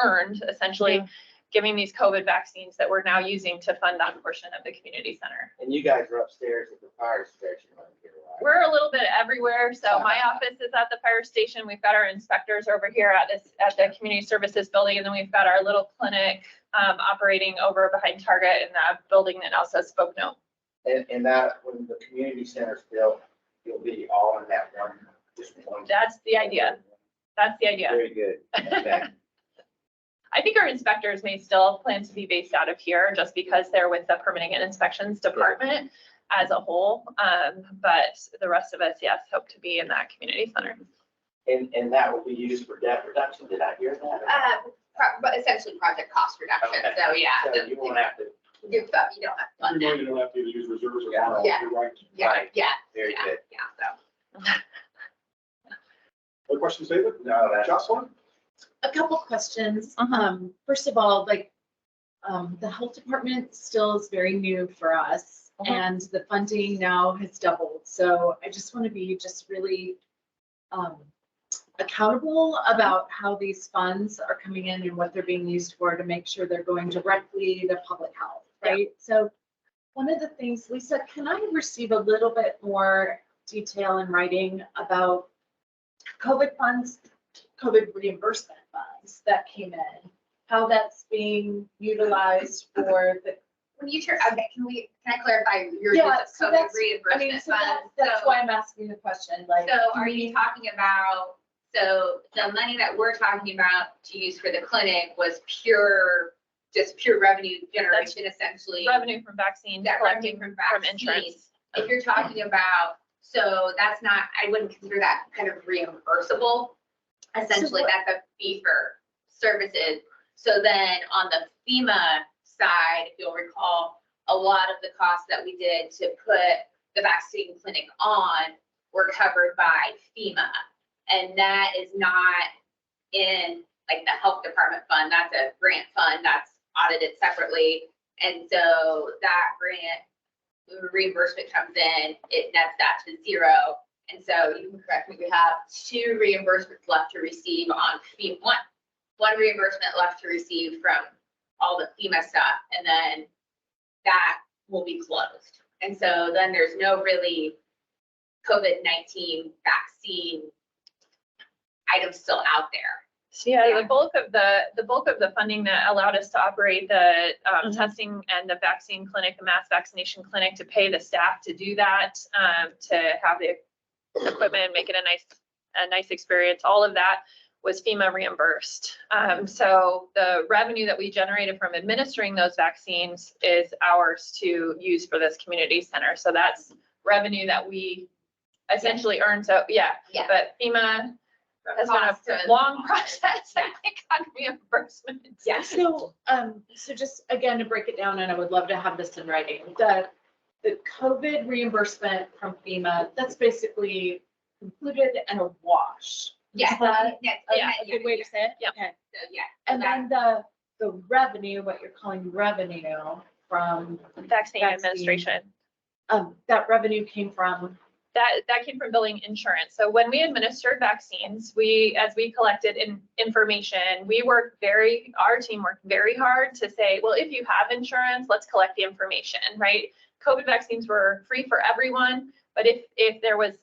earned essentially giving these COVID vaccines that we're now using to fund that portion of the community center. And you guys are upstairs at the fire station right here, right? We're a little bit everywhere. So my office is at the fire station. We've got our inspectors over here at the community services building. And then we've got our little clinic operating over behind Target in that building that now says Spoke No. And that, when the community center's built, you'll be all in that one, just one. That's the idea. That's the idea. Very good. Okay. I think our inspectors may still plan to be based out of here just because they're with the permitting and inspections department as a whole. But the rest of us, yes, hope to be in that community center. And that will be used for debt reduction, did I hear that? But essentially project cost reduction, Okay. so yeah. So you won't have to, You don't have to fund that. You don't have to use reserves or. Yeah. Yeah. You're right. Yeah, Right. yeah. very Yeah, good. yeah, so. Other questions, David? No, that's. Jocelyn? A couple questions. Uh-huh. First of all, the health department still is very new for us Uh-huh. and the funding now has doubled. So I just want to be just really accountable about how these funds are coming in and what they're being used for to make sure they're going directly to public health, right? So one of the things, Lisa, can I receive a little bit more detail in writing about COVID funds, COVID reimbursement funds that came in, how that's being utilized for the. When you turn, okay, can I clarify your use Yeah, of so COVID that's, reimbursement so funds? that's So- why I'm asking the question, like. So are you talking about, so the money that we're talking about to use for the clinic was just pure revenue generation essentially? Revenue from vaccines, That revenue collecting from from insurance. vaccines. If you're talking about, so that's not, I wouldn't consider that kind of reimbursable. Essentially, what- that's a fee for services. So then on the FEMA side, if you'll recall, a lot of the costs that we did to put the vaccine clinic on were covered by FEMA. And that is not in like the health department fund. That's a grant fund that's audited separately. And so that grant reimbursement comes in, it nets that to zero. And so you can correct me, we have 2 reimbursements left to receive on FEMA, one reimbursement left to receive from all the FEMA stuff, and then that will be closed. And so then there's no really COVID-19 vaccine items still out there. So yeah, Yeah. the bulk of the funding that allowed us to operate the testing and the vaccine clinic, the mass vaccination clinic, to pay the staff to do that, to have the equipment, make it a nice experience, all of that was FEMA reimbursed. So the revenue that we generated from administering those vaccines is ours to use for this community center. So that's revenue that we essentially earned. So yeah, Yeah. but FEMA has been Cost a to- long process, I think, on reimbursement. Yeah. So, so just again, to break it down, and I would love to have this in writing, the COVID reimbursement from FEMA, that's basically concluded and a wash. Yes, Is that yes, A good way to say it? Yeah. Okay. So, yeah. And then the revenue, what you're calling revenue from, Vaccine Vaccine. administration. that revenue came from, That came from billing insurance. So when we administered vaccines, as we collected information, our team worked very hard to say, well, if you have insurance, let's collect the information, right? COVID vaccines were free for everyone, but if there was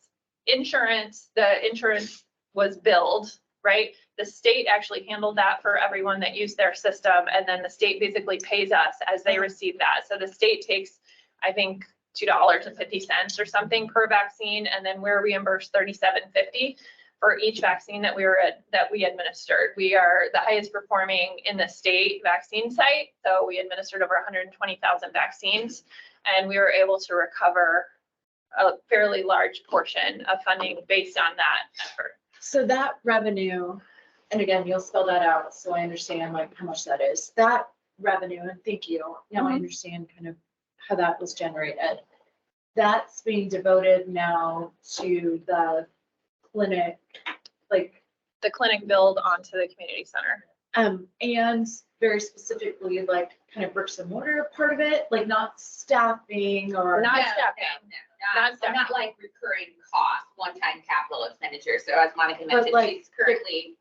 insurance, the insurance was billed, right? The state actually handled that for everyone that used their system, and then the state basically pays us as they receive that. So the state takes, I think, $2.50 or something per vaccine, and then we're reimbursed $37.50 for each vaccine that we administered. We are the highest performing in the state vaccine site, so we administered over 120,000 vaccines, and we were able to recover a fairly large portion of funding based on that effort. so that revenue, and again, you'll spell that out so I understand like how much that is. That revenue, and thank you. Now I Mhm. understand kind of how that was generated. That's being devoted now to the clinic, like, The clinic build onto the community center. and very specifically, like, kind of bricks and mortar part of it, like not staffing or. Not No, staffing. Not, Not not like recurring cost, one-time capital expenditure. So as Monica mentioned, like, she's currently.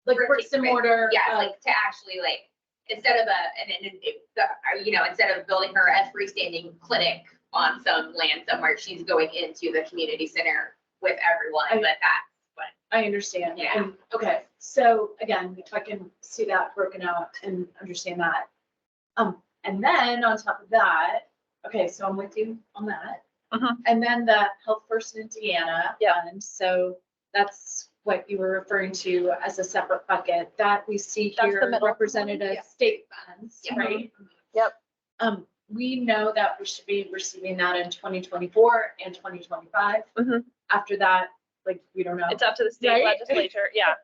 Like bricks and mortar. Yeah, like to actually like, instead of instead of building her a freestanding clinic on some land somewhere, she's going into the community center with everyone, but that's what. I understand. Yeah. And, okay, so again, if I can see that broken out and understand that. And then on top of that, okay, so I'm with you on that. Mhm. And then the Health First Indiana Yeah. fund, so that's what you were referring to as a separate bucket that we see That's the here middle. represented Yeah. as state funds, Yeah. right? Yep. We know that we should be receiving that in 2024 and 2025. Mhm. After that, like, we don't know. It's up to the state Right? legislature. Yeah.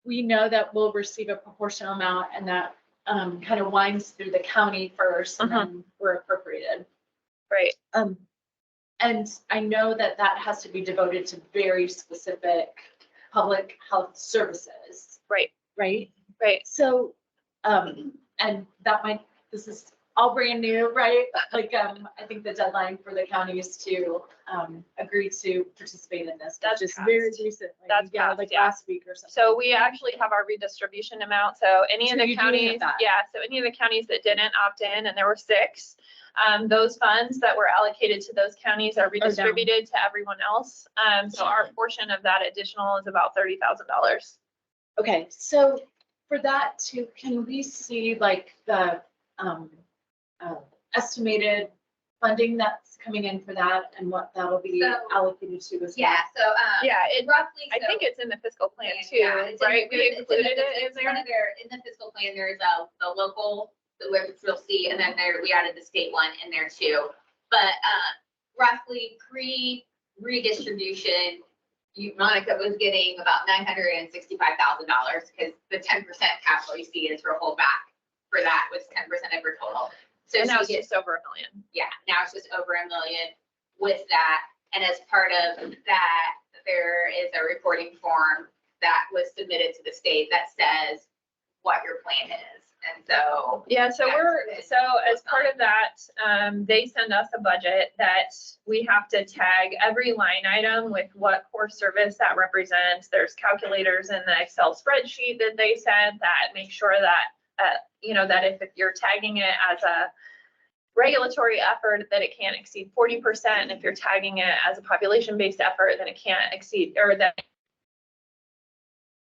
We know that we'll receive a proportional amount and that kind of winds through the county first and then we're appropriated. Right. And I know that that has to be devoted to very specific public health services, Right. right? Right. So, and that might, this is all brand new, right? Like, I think the deadline for the counties to agree to participate in this, That's just very passed. recently. That's Yeah, passed, like yeah. last week or something. So we actually have our redistribution amount. So any So of the you do have counties, that. yeah, so any of the counties that didn't opt in, and there were 6, those funds that were allocated to those counties are redistributed to everyone else. So our portion of that additional is about $30,000. Okay, so for that too, can we see like the estimated funding that's coming in for that and what that'll be So- allocated to as well? Yeah, so, Yeah, it, roughly. I so- think it's in the fiscal plan Yeah, too, it's in- right? We it's in the- included it in it's one there. of their, in the fiscal plan, there's the local, which you'll see, and then we added the state one in there too. But, roughly redistribution, Monica was getting about $965,000 because the 10% capital you see is her whole back for that was 10% of her total. So And now she it's gets, just over $1 million. yeah, now it's just over $1 million with that. And as part of that, there is a reporting form that was submitted to the state that says what your plan is. And so, Yeah, so That's- as part of that, they send us a budget that we have to tag every line item with what core service that represents. There's calculators in the Excel spreadsheet that they send that make sure that, that if you're tagging it as a regulatory effort, that it can't exceed 40%. If you're tagging it as a population-based effort, then it can't exceed, or that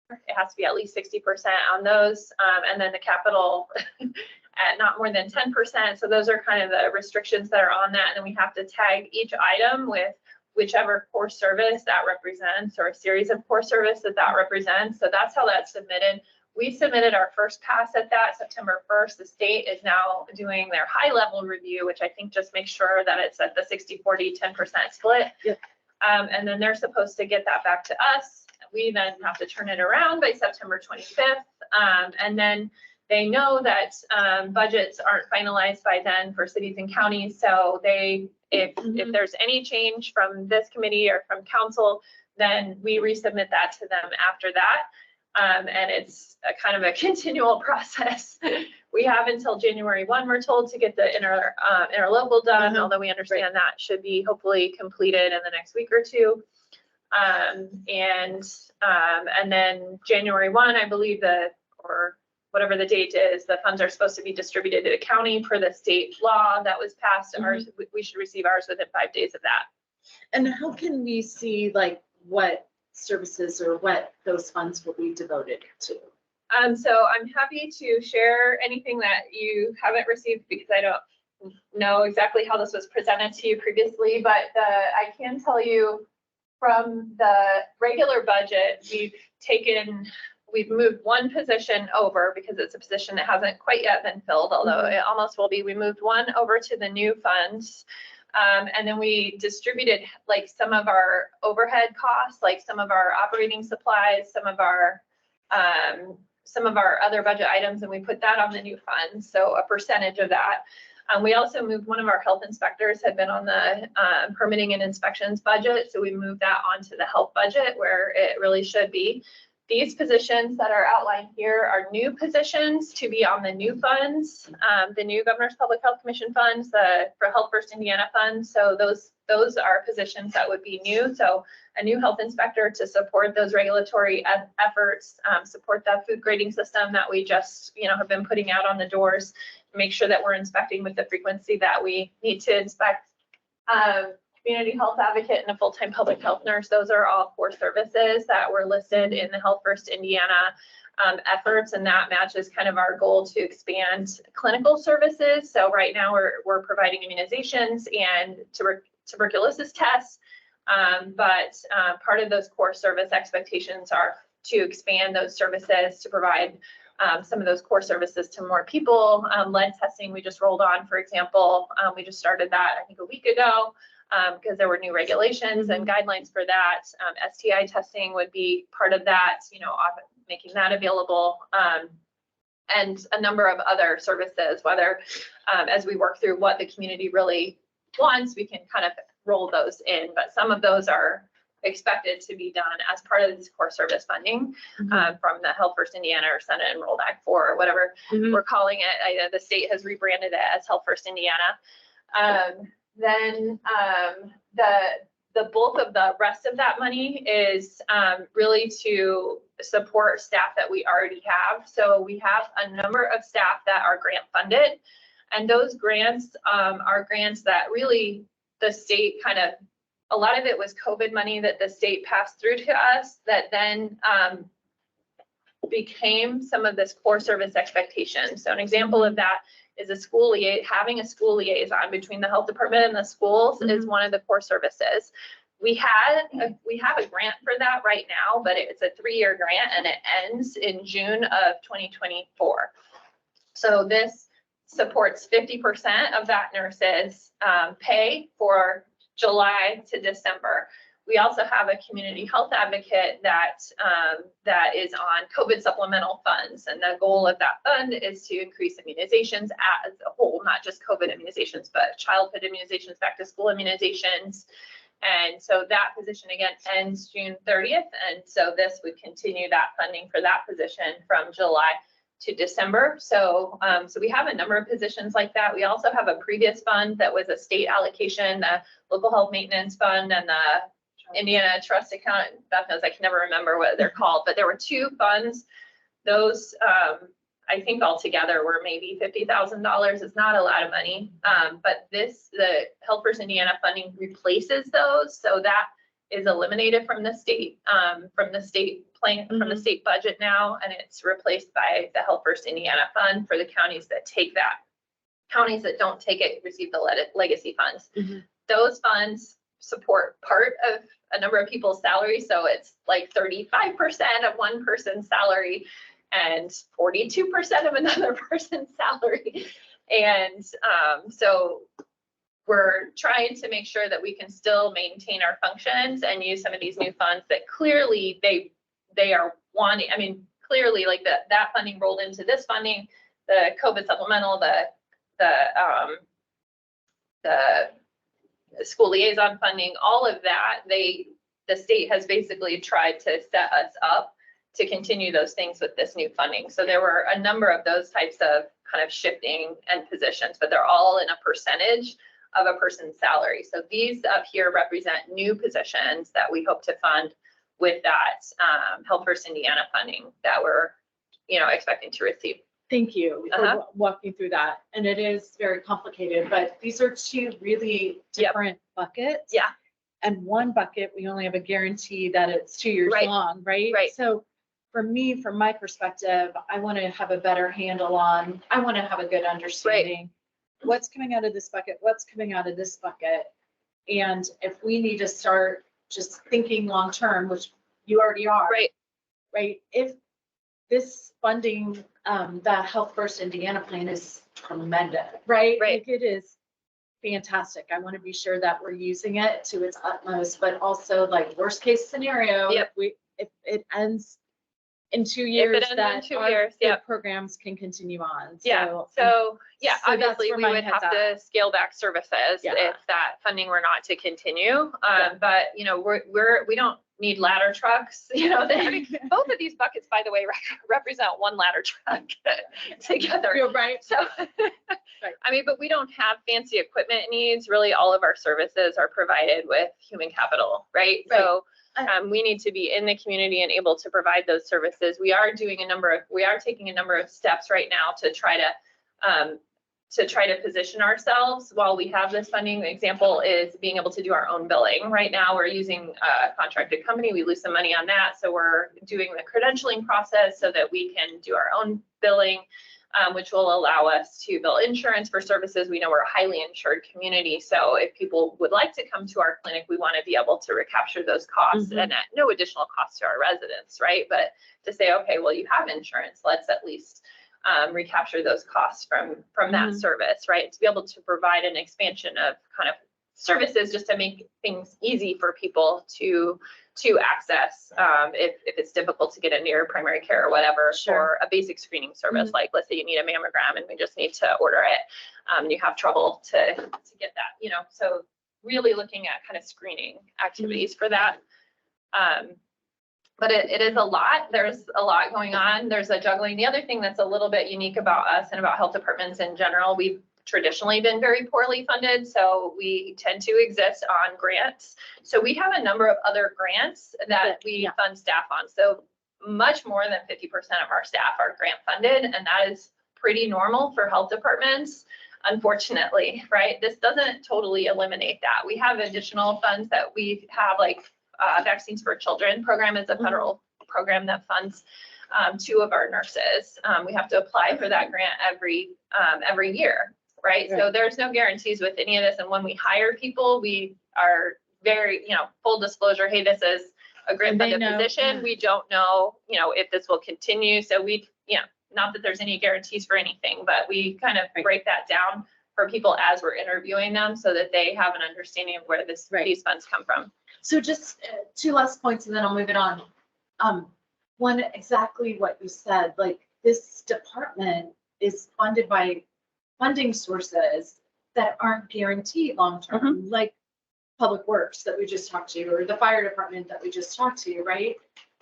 it has to be at least 60% on those. And then the capital at not more than 10%. So those are kind of the restrictions that are on that. And then we have to tag each item with whichever core service that represents, or a series of core service that represents. So that's how that's submitted. We submitted our first pass at that September 1st. The state is now doing their high level review, which I think just makes sure that it's at the 60-40, 10% split. Yep. And then they're supposed to get that back to us. We then have to turn it around by September 25th. And then they know that budgets aren't finalized by then for cities and counties. So if there's any change from this committee or from council, then we resubmit that to them after that. And it's a kind of a continual process. We have until January 1, we're told, to get the interlocal done, although we understand that should be hopefully completed in the next week or two. And then January 1, I believe or whatever the date is, the funds are supposed to be distributed to the county per the state law that was passed. Ours, we should receive ours within 5 days of that. And how can we see like what services or what those funds will be devoted to? So I'm happy to share anything that you haven't received because I don't know exactly how this was presented to you previously, but I can tell you from the regular budget, we've moved one position over because it's a position that hasn't quite yet been filled, although it almost will be. We moved one over to the new funds. And then we distributed like some of our overhead costs, like some of our operating supplies, some of our some of our other budget items and we put that on the new fund, so a percentage of that. We also moved, one of our health inspectors had been on the permitting and inspections budget, so we moved that onto the health budget where it really should be. These positions that are outlined here are new positions to be on the new funds, the new Governor's Public Health Commission funds, the for Health First Indiana fund. So those are positions that would be new. So a new health inspector to support those regulatory efforts, support that food grading system that we just, have been putting out on the doors, make sure that we're inspecting with the frequency that we need to inspect. Community health advocate and a full-time public health nurse. Those are all core services that were listed in the Health First Indiana efforts, and that matches kind of our goal to expand clinical services. So right now we're providing immunizations and tuberculosis tests, but part of those core service expectations are to expand those services to provide some of those core services to more people. Lead testing we just rolled on, for example. We just started that I think a week ago. Because there were new regulations and guidelines for that. STI testing would be part of that, making that available. And a number of other services, whether as we work through what the community really wants, we can kind of roll those in. But some of those are expected to be done as part of this core service funding from the Health First Indiana or Senate Enrolled Act 4 or whatever we're calling it. The state has rebranded it as Health First Indiana. Then the bulk of the rest of that money is really to support staff that we already have. So we have a number of staff that are grant funded, and those grants are grants that really the state a lot of it was COVID money that the state passed through to us that then became some of this core service expectation. So an example of that is having a school liaison between the health department and the schools is one of the core services. We have a grant for that right now, but it's a 3-year grant and it ends in June of 2024. So this supports 50% of that nurse's pay for July to December. We also have a community health advocate that is on COVID supplemental funds. And the goal of that fund is to increase immunizations as a whole, not just COVID immunizations, but childhood immunizations, back to school immunizations. And so that position again ends June 30th. And so this would continue that funding for that position from July to December. So we have a number of positions like that. We also have a previous fund that was a state allocation, the local health maintenance fund and the Indiana Trust Account. Beth knows I can never remember what they're called, but there were 2 funds. Those I think altogether were maybe $50,000. It's not a lot of money, but the Health First Indiana funding replaces those, so that is eliminated from the state plan, from the state budget now, and it's replaced by the Health First Indiana fund for the counties that take that. Counties that don't take it receive the legacy funds. Those funds support part of a number of people's salaries. So it's like 35% of one person's salary and 42% of another person's salary. And so we're trying to make sure that we can still maintain our functions and use some of these new funds that clearly they are wanting. I mean, clearly like that funding rolled into this funding, the COVID supplemental, the school liaison funding, all of that, the state has basically tried to set us up to continue those things with this new funding. So there were a number of those types of kind of shifting and positions, but they're all in a percentage of a person's salary. So these up here represent new positions that we hope to fund with that Health First Indiana funding that we're, expecting to receive. Thank you for walking through that. And it is very complicated, but these are 2 really different buckets. Yeah. And one bucket, we only have a guarantee that it's 2 years long, right? Right. So for me, from my perspective, I want to have a better handle on, I want to have a good understanding. What's coming out of this bucket? What's coming out of this bucket? And if we need to start just thinking long-term, which you already are. Right. If this funding, the Health First Indiana plan is tremendous, right? Like it is fantastic. I want to be sure that we're using it to its utmost, but also like worst case scenario, if it ends in 2 If it years ends in that 2 our years, good yep. programs can continue on. Yeah, So, so, yeah, so that's obviously where we my would head's have to at. scale back services Yeah. if that funding were not to continue. Yeah. But, you know, we don't need ladder trucks, you know, both of these buckets, by the way, represent one ladder truck together. You're right. So, I mean, but we don't have fancy equipment needs. Really, all of our services are provided with human capital, right? Right. So we need to be in the community and able to provide those services. We are taking a number of steps right now to try to position ourselves while we have this funding. The example is being able to do our own billing. Right now, we're using a contracted company. We lose some money on that. So we're doing the credentialing process so that we can do our own billing, which will allow us to bill insurance for services. We know we're a highly insured community. So if people would like to come to our clinic, we want to be able to recapture those costs and at no additional cost to our residents, right? But to say, okay, well, you have insurance, let's at least recapture those costs from that service, right? To be able to provide an expansion of kind of services just to make things easy for people to access if it's difficult to get into your primary care or whatever. Sure. For a basic screening service, like let's say you need a mammogram and we just need to order it, and you have trouble to get that, you know. So really looking at kind of screening activities for that. But it is a lot. There's a lot going on. There's a juggling. The other thing that's a little bit unique about us and about health departments in general, we've traditionally been very poorly funded. So we tend to exist on grants. So we have a number of other grants that we fund staff on. So much more than 50% of our staff are grant funded, and that is pretty normal for health departments, unfortunately, right? This doesn't totally eliminate that. We have additional funds that we have, like Vaccines for Children program is a federal program that funds 2 of our nurses. We have to apply for that grant every year, right? So there's no guarantees with any of this. And when we hire people, we are very, you know, full disclosure, hey, this is a grant funded position. We don't know, you know, if this will continue. So we, you know, not that there's any guarantees for anything, but we kind of break that down for people as we're interviewing them so that they have an understanding of where these funds come from. So just 2 last points and then I'll move it on. One, exactly what you said, like this department is funded by funding sources that aren't guaranteed long-term, like Public Works that we just talked to, or the fire department that we just talked to, right?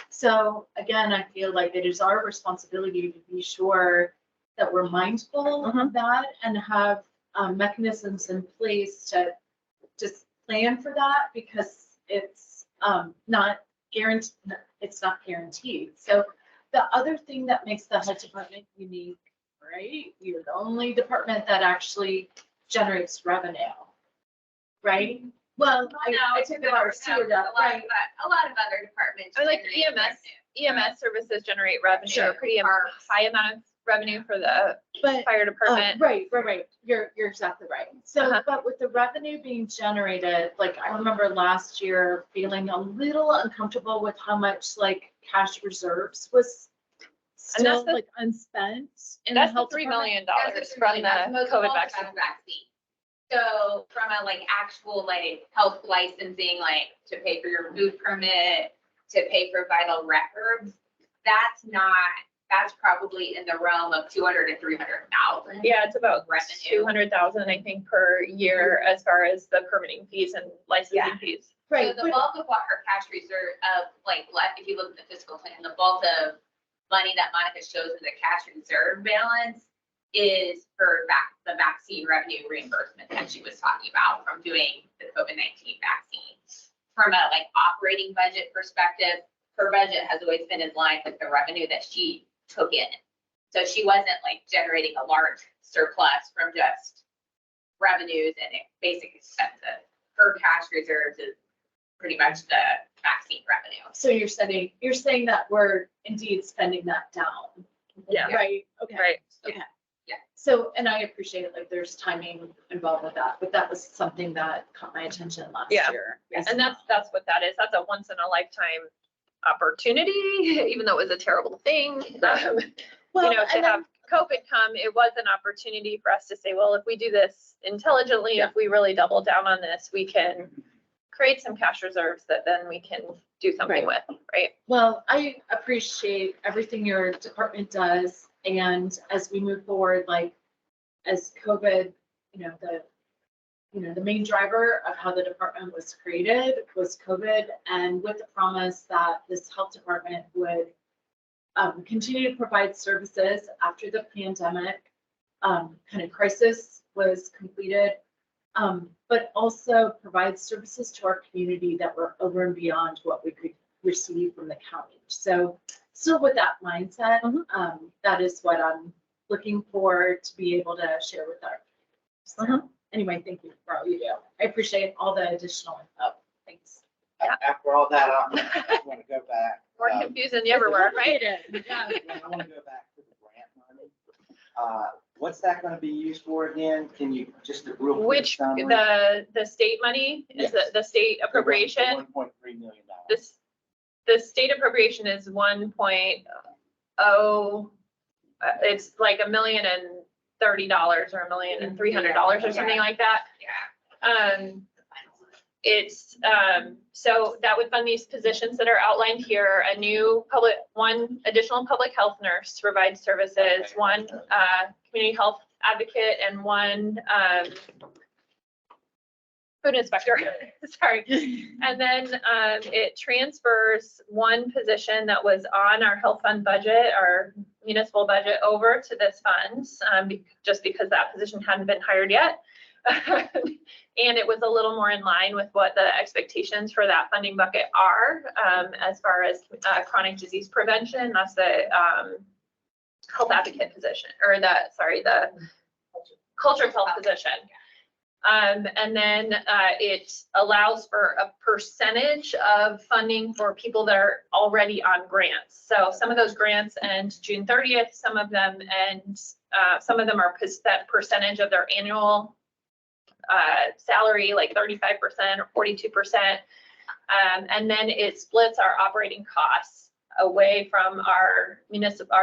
So again, I feel like it is our responsibility to be sure that we're mindful of that and have mechanisms in place to just plan for that, because it's not guaranteed. It's not guaranteed. So the other thing that makes the health department unique, right? You're the only department that actually generates revenue, right? Well, I took it ours too, right? A lot of other departments. I mean, like generate EMS services generate revenue, Sure. a pretty high amount of revenue for the fire department. Right. You're exactly right. So, but with the revenue being generated, like I remember last year feeling a little uncomfortable with how much like cash reserves was still like unspent in the That's the health $3 department. million from the COVID vaccine. So from a like actual like health licensing, like to pay for your food permit, to pay for vital records, that's probably in the realm of 200 to 300,000. Yeah, it's about revenue. 200,000, I think, per year as far as the permitting fees and licensing fees. Right. So the bulk of what her cash reserve of like, if you look at the fiscal plan, the bulk of money that Monica shows in the cash reserve balance is for the vaccine revenue reimbursement that she was talking about from doing the COVID-19 vaccine. From a like operating budget perspective, her budget has always been in line with the revenue that she took in. So she wasn't like generating a large surplus from just revenues and basic expenses. Her cash reserves is pretty much the vaccine revenue. So you're saying that we're indeed spending that down. Yeah. Right. Okay. Right. Okay. Yeah. So, and I appreciate it, like there's timing involved with that, but that was something that caught my attention last year. And that's what that is. That's a once in a lifetime opportunity, even though it was a terrible thing. Well, you know, to have COVID come, it was an opportunity for us to say, well, if we do this intelligently, if we really double down on this, we can create some cash reserves that then we can do something with, right? Well, I appreciate everything your department does, and as we move forward, like, as COVID, the main driver of how the department was created was COVID, and with the promise that this health department would continue to provide services after the pandemic kind of crisis was completed, but also provide services to our community that were over and beyond what we could receive from the county. So still with that mindset, that is what I'm looking for to be able to share with our. So, anyway, thank you for all you do. I appreciate all the additional info. Thanks. After all that, I want to go back. More confused than you ever were, right? Yeah. I want to go back to the grant money. What's that going to be used for again? Can you just a real quick Which, summary? the state money is Yes. the state appropriation? $1.3 million. The state appropriation is 1.0, it's like $1,030,000 or $1,300,000 or something like that. It's, so that would fund these positions that are outlined here, one additional public health nurse to provide services, one community health advocate, and one food inspector, sorry. And then it transfers one position that was on our health fund budget, our municipal budget, over to this fund, just because that position hadn't been hired yet. And it was a little more in line with what the expectations for that funding bucket are, as far as chronic disease prevention. That's the health advocate position, or the culture health position. And then it allows for a percentage of funding for people that are already on grants. So some of those grants end June 30th, some of them are that percentage of their annual salary, like 35% or 42%. And then it splits our operating costs away from our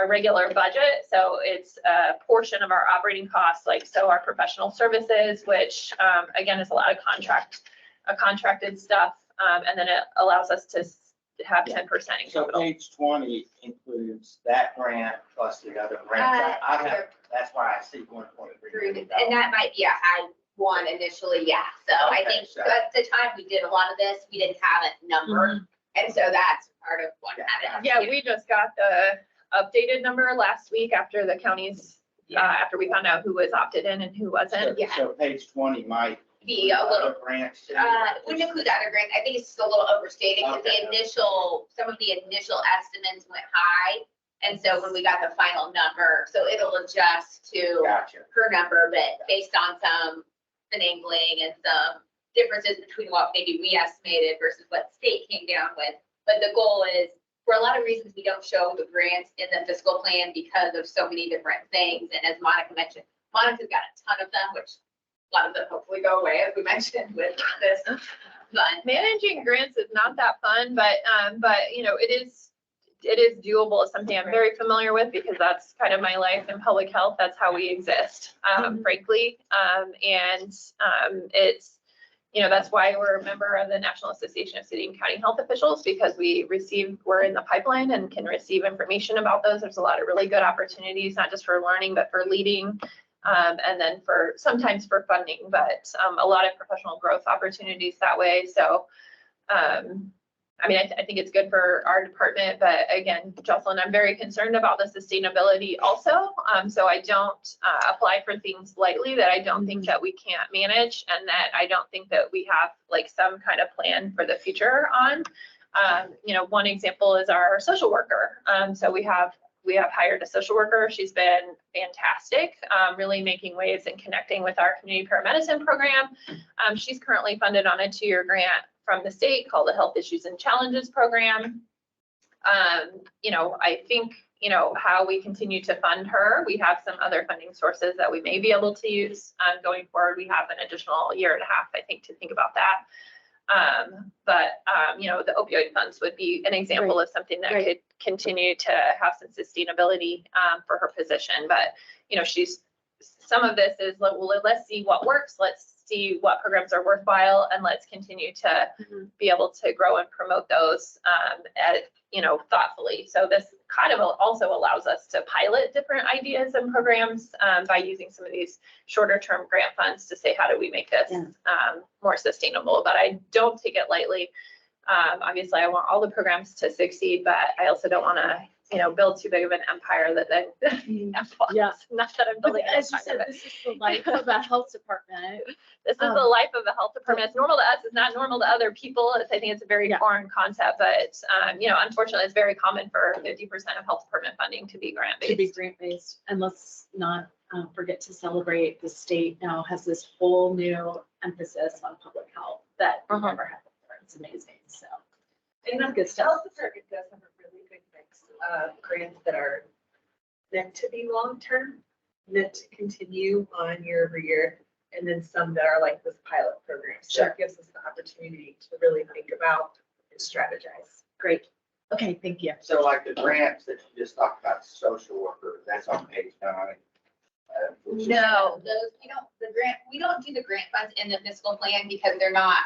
regular budget. So it's a portion of our operating costs, our professional services, which again is a lot of contracted stuff. And then it allows us to have 10% in So capital. page 20 includes that grant plus the other grants. That's why I see 1.3 million. And that might be, I had one initially, yeah. So I Okay, think so- at the time we did a lot of this, we didn't have a number. And so that's part of what happened. Yeah, we just got the updated number last week after the counties, after we found out who was opted in and who wasn't. Yeah. So page 20 might. Be a little, other grants too. wouldn't include the other grants. I think it's just a little overstated because Okay. some of the initial estimates went high. And so when we got the final number, so it'll adjust to Gotcha. her number, but based on some finagling and some differences between what maybe we estimated versus what state came down with. But the goal is, for a lot of reasons, we don't show the grants in the fiscal plan because of so many different things. And as Monica mentioned, Monica's got a ton of them, which a lot of them hopefully go away, as we mentioned with this fund. Managing grants is not that fun, but it is doable. It's something I'm very familiar with because that's kind of my life in public health. That's how we exist, frankly. It's, that's why we're a member of the National Association of City and County Health Officials, because we're in the pipeline and can receive information about those. There's a lot of really good opportunities, not just for learning, but for leading. And then sometimes for funding, but a lot of professional growth opportunities that way. So, I think it's good for our department, but again, Jocelyn, I'm very concerned about the sustainability also. So I don't apply for things lightly that I don't think that we can't manage, and that I don't think that we have some kind of plan for the future on. One example is our social worker. So we have hired a social worker. She's been fantastic, really making waves and connecting with our community paramedicine program. She's currently funded on a 2-year grant from the state called the Health Issues and Challenges Program. I think, how we continue to fund her, we have some other funding sources that we may be able to use going forward. We have an additional 1.5 years, I think, to think about that. The opioid funds would be an example of something that could continue to have some sustainability for her position. But, some of this is, well, let's see what works. Let's see what programs are worthwhile, and let's continue to be able to grow and promote those, thoughtfully. So this kind of also allows us to pilot different ideas and programs by using some of these shorter term grant funds to say, how do we make this more sustainable? But I don't take it lightly. Obviously, I want all the programs to succeed, but I also don't want to, build too big of an empire that then Yeah. not that I'm building an As you empire, said, but this is the life of a health department. this is the life of the health department. It's normal to us. It's not normal to other people. I think it's a very foreign concept, but unfortunately, it's very common for 50% of health department funding to be grant based. To be grant-based, and let's not forget to celebrate, the state now has this whole new emphasis on public health that we never had before. It's amazing, so. And the good stuff. health department does have a really good mix of grants that are meant to be long-term, meant to continue on year over year, and then some that are like this pilot program. So it gives us the opportunity to really think about and strategize. Great. Okay, thank you. So like the grants that you just talked about, social worker, that's on page 9. No, those, we don't do the grant funds in the fiscal plan because they're not,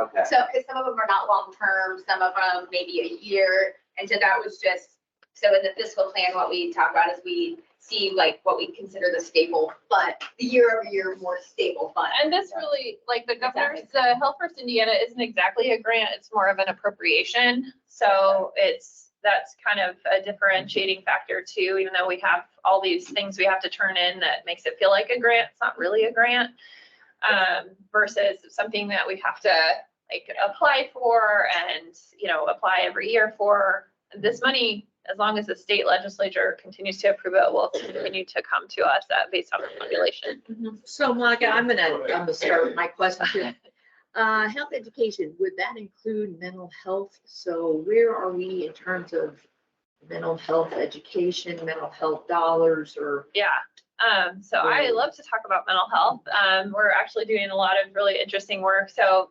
Okay. so, because some of them are not long-term, some of them maybe a year. And so that was just, so in the fiscal plan, what we talk about is we see like what we consider the staple, but the year-over-year more stable fund. And this really, like the governor's, the Health First Indiana isn't exactly a grant, it's more of an appropriation. So that's kind of a differentiating factor too, even though we have all these things we have to turn in that makes it feel like a grant, it's not really a grant. Versus something that we have to like apply for and, apply every year for. This money, as long as the state legislature continues to approve it, will continue to come to us based on the population. So Monica, I'm gonna start with my question here. Health education, would that include mental health? So where are we in terms of mental health education, mental health dollars, or? Yeah. So I love to talk about mental health. We're actually doing a lot of really interesting work. So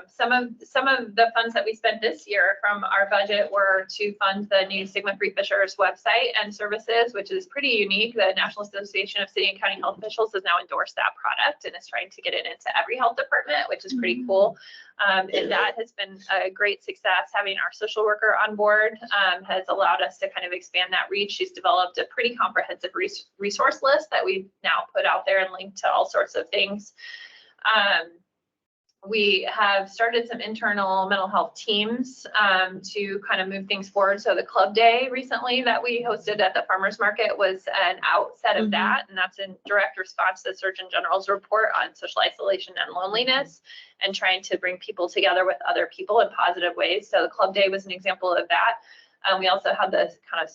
some of the funds that we spent this year from our budget were to fund the new Sigma Free Fishers website and services, which is pretty unique. The National Association of City and County Health Officials has now endorsed that product and is trying to get it into every health department, which is pretty cool. And that has been a great success. Having our social worker on board has allowed us to kind of expand that reach. She's developed a pretty comprehensive resource list that we've now put out there and linked to all sorts of things. We have started some internal mental health teams to kind of move things forward. So the club day recently that we hosted at the farmers market was an outset of that. And that's in direct response to the Surgeon General's report on social isolation and loneliness and trying to bring people together with other people in positive ways. So the club day was an example of that. We also had this kind of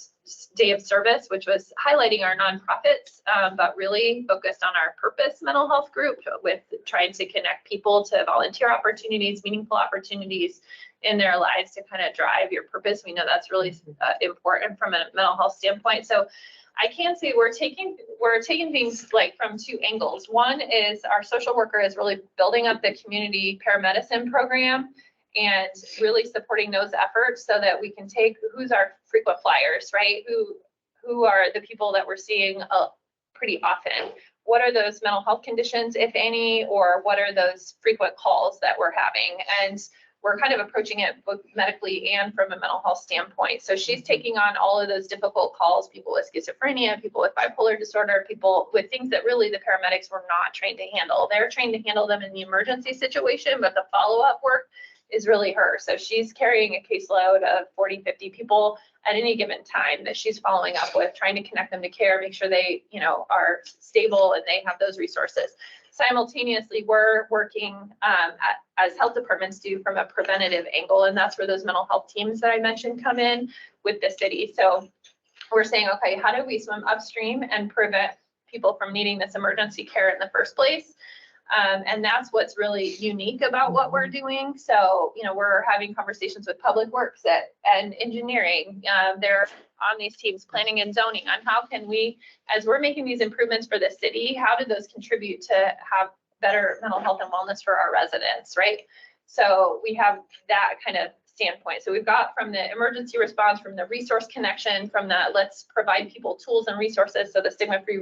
day of service, which was highlighting our nonprofits, but really focused on our purpose mental health group with trying to connect people to volunteer opportunities, meaningful opportunities in their lives to kind of drive your purpose. We know that's really important from a mental health standpoint. So I can say we're taking things like from two angles. One is our social worker is really building up the community paramedicine program and really supporting those efforts so that we can take who's our frequent flyers, right? Who are the people that we're seeing pretty often? What are those mental health conditions, if any, or what are those frequent calls that we're having? And we're kind of approaching it both medically and from a mental health standpoint. So she's taking on all of those difficult calls, people with schizophrenia, people with bipolar disorder, people with things that really the paramedics were not trained to handle. They're trained to handle them in the emergency situation, but the follow-up work is really her. So she's carrying a caseload of 40, 50 people at any given time that she's following up with, trying to connect them to care, make sure they, are stable and they have those resources. Simultaneously, we're working as health departments do from a preventative angle, and that's where those mental health teams that I mentioned come in with the city. So we're saying, okay, how do we swim upstream and prevent people from needing this emergency care in the first place? And that's what's really unique about what we're doing. So, we're having conversations with Public Works and engineering. They're on these teams, planning and zoning, on how can we, as we're making these improvements for the city, how do those contribute to have better mental health and wellness for our residents, right? So we have that kind of standpoint. So we've got from the emergency response, from the resource connection, from the let's provide people tools and resources. So the Stigma Free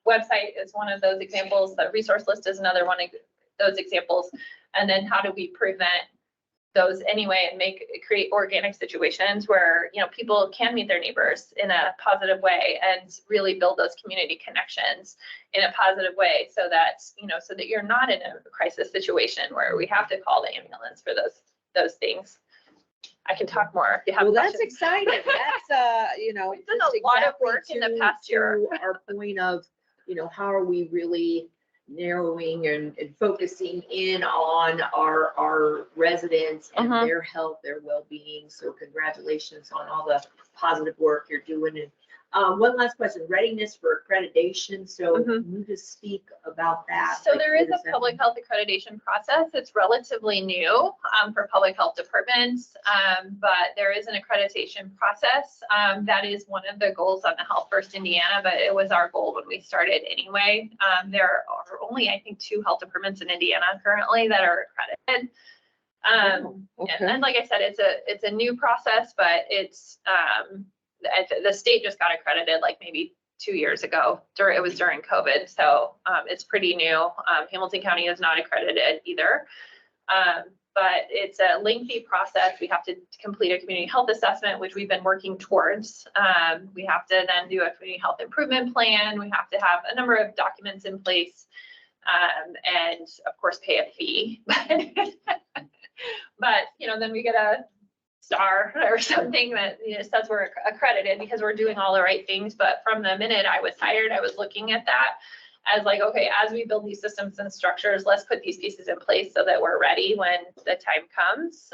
website is one of those examples. The resource list is another one those examples. And then how do we prevent those anyway and create organic situations where, you know, people can meet their neighbors in a positive way and really build those community connections in a positive way so that, you know, so that you're not in a crisis situation where we have to call the ambulance for those things. I can talk more if you have Well, that's questions. exciting. That's, you know. We've done just a lot of exactly work in the to- past year. to Our point of, you know, how are we really narrowing and focusing in on our residents and Mhm. their health, their well-being. So congratulations on all the positive work you're doing. And one last question, readiness for accreditation. So Mhm. can you just speak about that? So Like, there what is does a that public mean? health accreditation process. It's relatively new for public health departments, but there is an accreditation process. That is one of the goals on the Health First Indiana, but it was our goal when we started anyway. There are only, I think, 2 health departments in Indiana currently that are accredited. Okay. And like I said, it's a new process, but it's the state just got accredited like maybe 2 years ago. It was during COVID, so it's pretty new. Hamilton County is not accredited either. But it's a lengthy process. We have to complete a community health assessment, which we've been working towards. We have to then do a community health improvement plan. We have to have a number of documents in place, and of course pay a fee. But you know, then we get a star or something that, you know, says we're accredited because we're doing all the right things. But from the minute I was hired, I was looking at that as like, okay, as we build these systems and structures, let's put these pieces in place so that we're ready when the time comes.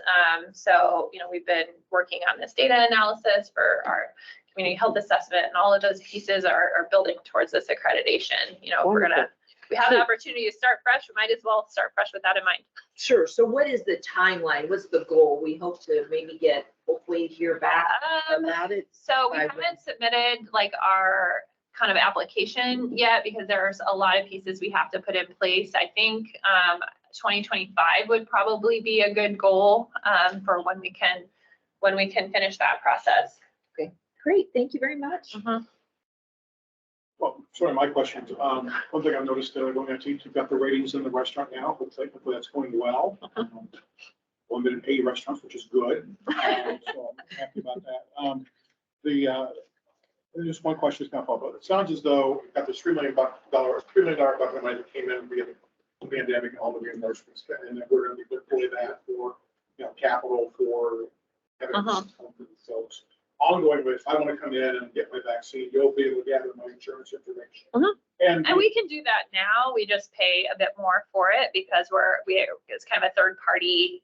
So, you know, we've been working on this data analysis for our community health assessment, and all of those pieces are building towards this accreditation. You know, if we're we have the opportunity to start fresh, we might as well start fresh with that in mind. Sure. So what is the timeline? What's the goal? We hope to maybe hopefully hear back about it. So we by haven't submitted like our kind of application yet because there's a lot of pieces we have to put in place. I think 2025 would probably be a good goal for when we can finish that process. Okay, great. Thank you very much. Well, sorry, my questions. One thing I've noticed going on teams, you've got the ratings in the restaurant now. Looks like hopefully that's going well. Limited pay restaurants, which is good. So I'm happy about that. Just one question is kind of follow-up. It sounds as though you've got this $3 million bucket of money that came in via the pandemic and all the reimbursements. And then we're going to deploy that for, you know, capital for evidence. So ongoing with, if I want to come in and get my vaccine, you'll be able to gather my insurance information. And we can do that now. We just pay a bit more for it because it's kind of a third party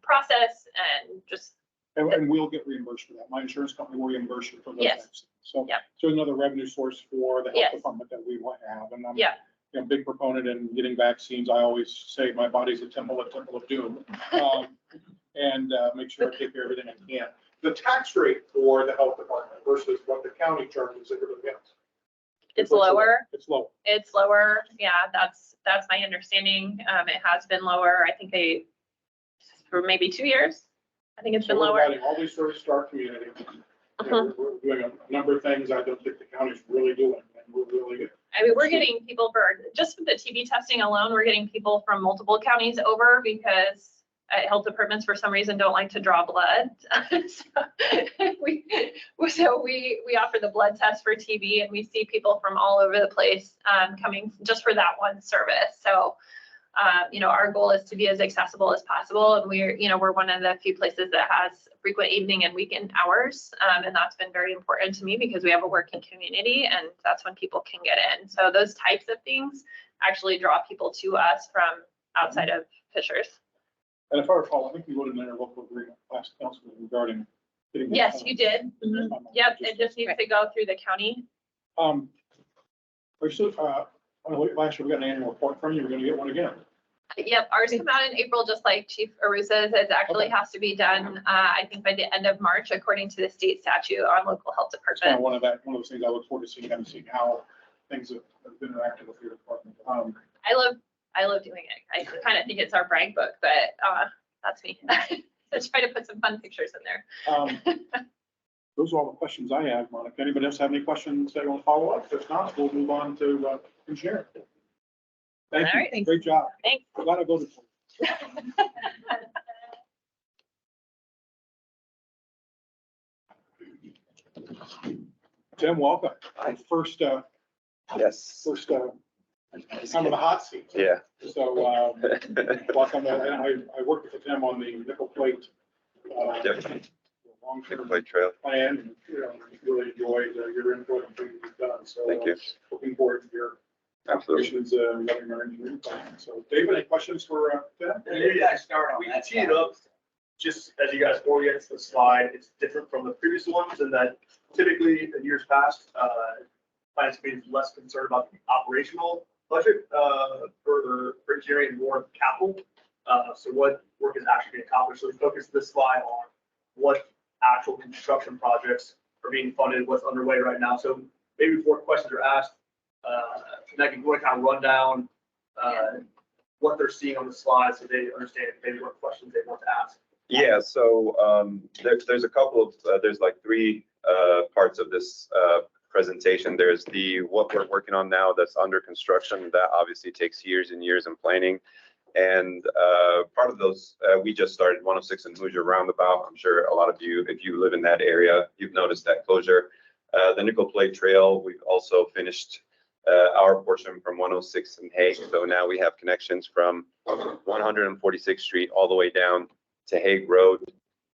process and just. And we'll get reimbursed for that. My insurance company will reimburse you for those. Yes. vaccines. So, Yeah. so another revenue source for the health Yes. department that we will have. And I'm, Yeah. you know, big proponent in getting vaccines. I always say my body's a temple of doom. And make sure I take care of everything I can. The tax rate for the health department versus what the county charges everybody else. It's lower. It's low. It's lower. Yeah, that's my understanding. It has been lower. I think for maybe 2 years. I think it's So been we're lower. providing all these services to our community. You know, we're doing a number of things I don't think the county's really doing, and we're really good. I mean, we're getting people just for the TB testing alone, we're getting people from multiple counties over because health departments for some reason don't like to draw blood. So we offer the blood test for TB, and we see people from all over the place coming just for that one service. So you know, our goal is to be as accessible as possible, and we're one of the few places that has frequent evening and weekend hours, and that's been very important to me because we have a working community, and that's when people can get in. So those types of things actually draw people to us from outside of Fishers. And if I recall, I think we voted in our local agreement last council regarding. getting that, Yes, you did. Yep, it just needs to go through the county. We're still, last year we got an annual report from you. We're gonna get one again. Yep, ours come out in April, just like Chief Arusa's. It actually has to be done, I think by the end of March, according to the state statute on local health It's kind of department. one of those things I look forward to seeing, kind of seeing how things have been interacted with your department. I love doing it. I kind of think it's our brag book, but that's me. Let's try to put some fun pictures in there. Those are all the questions I have, Monica. Anybody else have any questions they want to follow up? If not, we'll move on to engineering. Thank All you. right. Great job. Thanks. Glad I voted for you. Tim, welcome. First, Yes. time of the hot seat. Yeah. So, welcome. And I worked with Tim on the nickel plate. Definitely. Long-term Play trail. plan, and, really enjoyed your input and things you've done. So, Thank you. looking forward to your Absolutely. applications, running our engineering plan. So, David, any questions for Tim? You guys start on We that. teed it up, just as you guys orient to the slide, it's different from the previous ones in that typically in years past, finance committee is less concerned about the operational budget, for engineering and more capital. So what work is actually being accomplished. So we focus this slide on what actual construction projects are being funded, what's underway right now. So maybe before questions are asked, Megan, you want to kind of run down, what they're seeing on the slide so they understand maybe what questions they want to ask. Yeah, so there's a couple of, there's like three parts of this presentation. There's what we're working on now that's under construction. That obviously takes years and years in planning. And part of those, we just started 106 and Hoosier Roundabout. I'm sure a lot of you, if you live in that area, you've noticed that closure. The Nickel Plate Trail, we've also finished our portion from 106 and Hague. So now we have connections from 146th Street all the way down to Hague Road.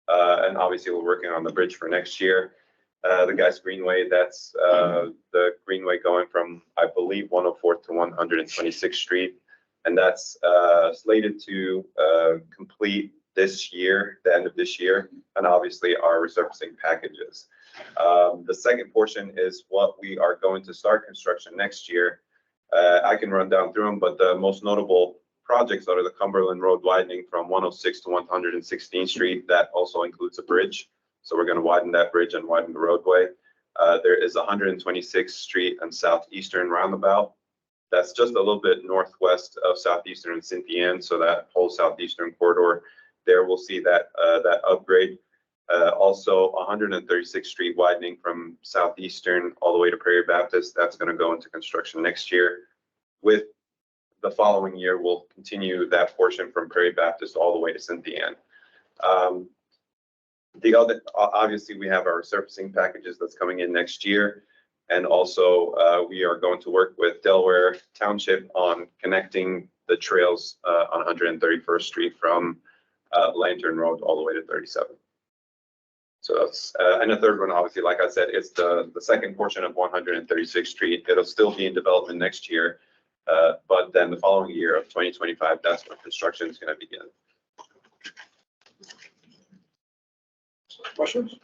And obviously we're working on the bridge for next year. The Guys Greenway, that's the Greenway going from, I believe, 104th to 126th Street. And that's slated to complete this year, the end of this year, and obviously our resurfacing packages. The second portion is what we are going to start construction next year. I can run down through them, but the most notable projects are the Cumberland Road widening from 106 to 116th Street. That also includes a bridge. So we're going to widen that bridge and widen the roadway. There is 126th Street and Southeastern Roundabout. That's just a little bit northwest of Southeastern and Cynthian. So that whole Southeastern corridor there, we'll see that that upgrade. Also 136th Street widening from Southeastern all the way to Prairie Baptist. That's going to go into construction next year. With the following year, we'll continue that portion from Prairie Baptist all the way to Cynthian. The other, obviously, we have our surfacing packages that's coming in next year. And also, we are going to work with Delaware Township on connecting the trails on 131st Street from Lantern Road all the way to 37. So that's, and the third one, obviously, like I said, it's the second portion of 136th Street. It'll still be in development next year. But then the following year of 2025, that's when construction is going to begin. Questions?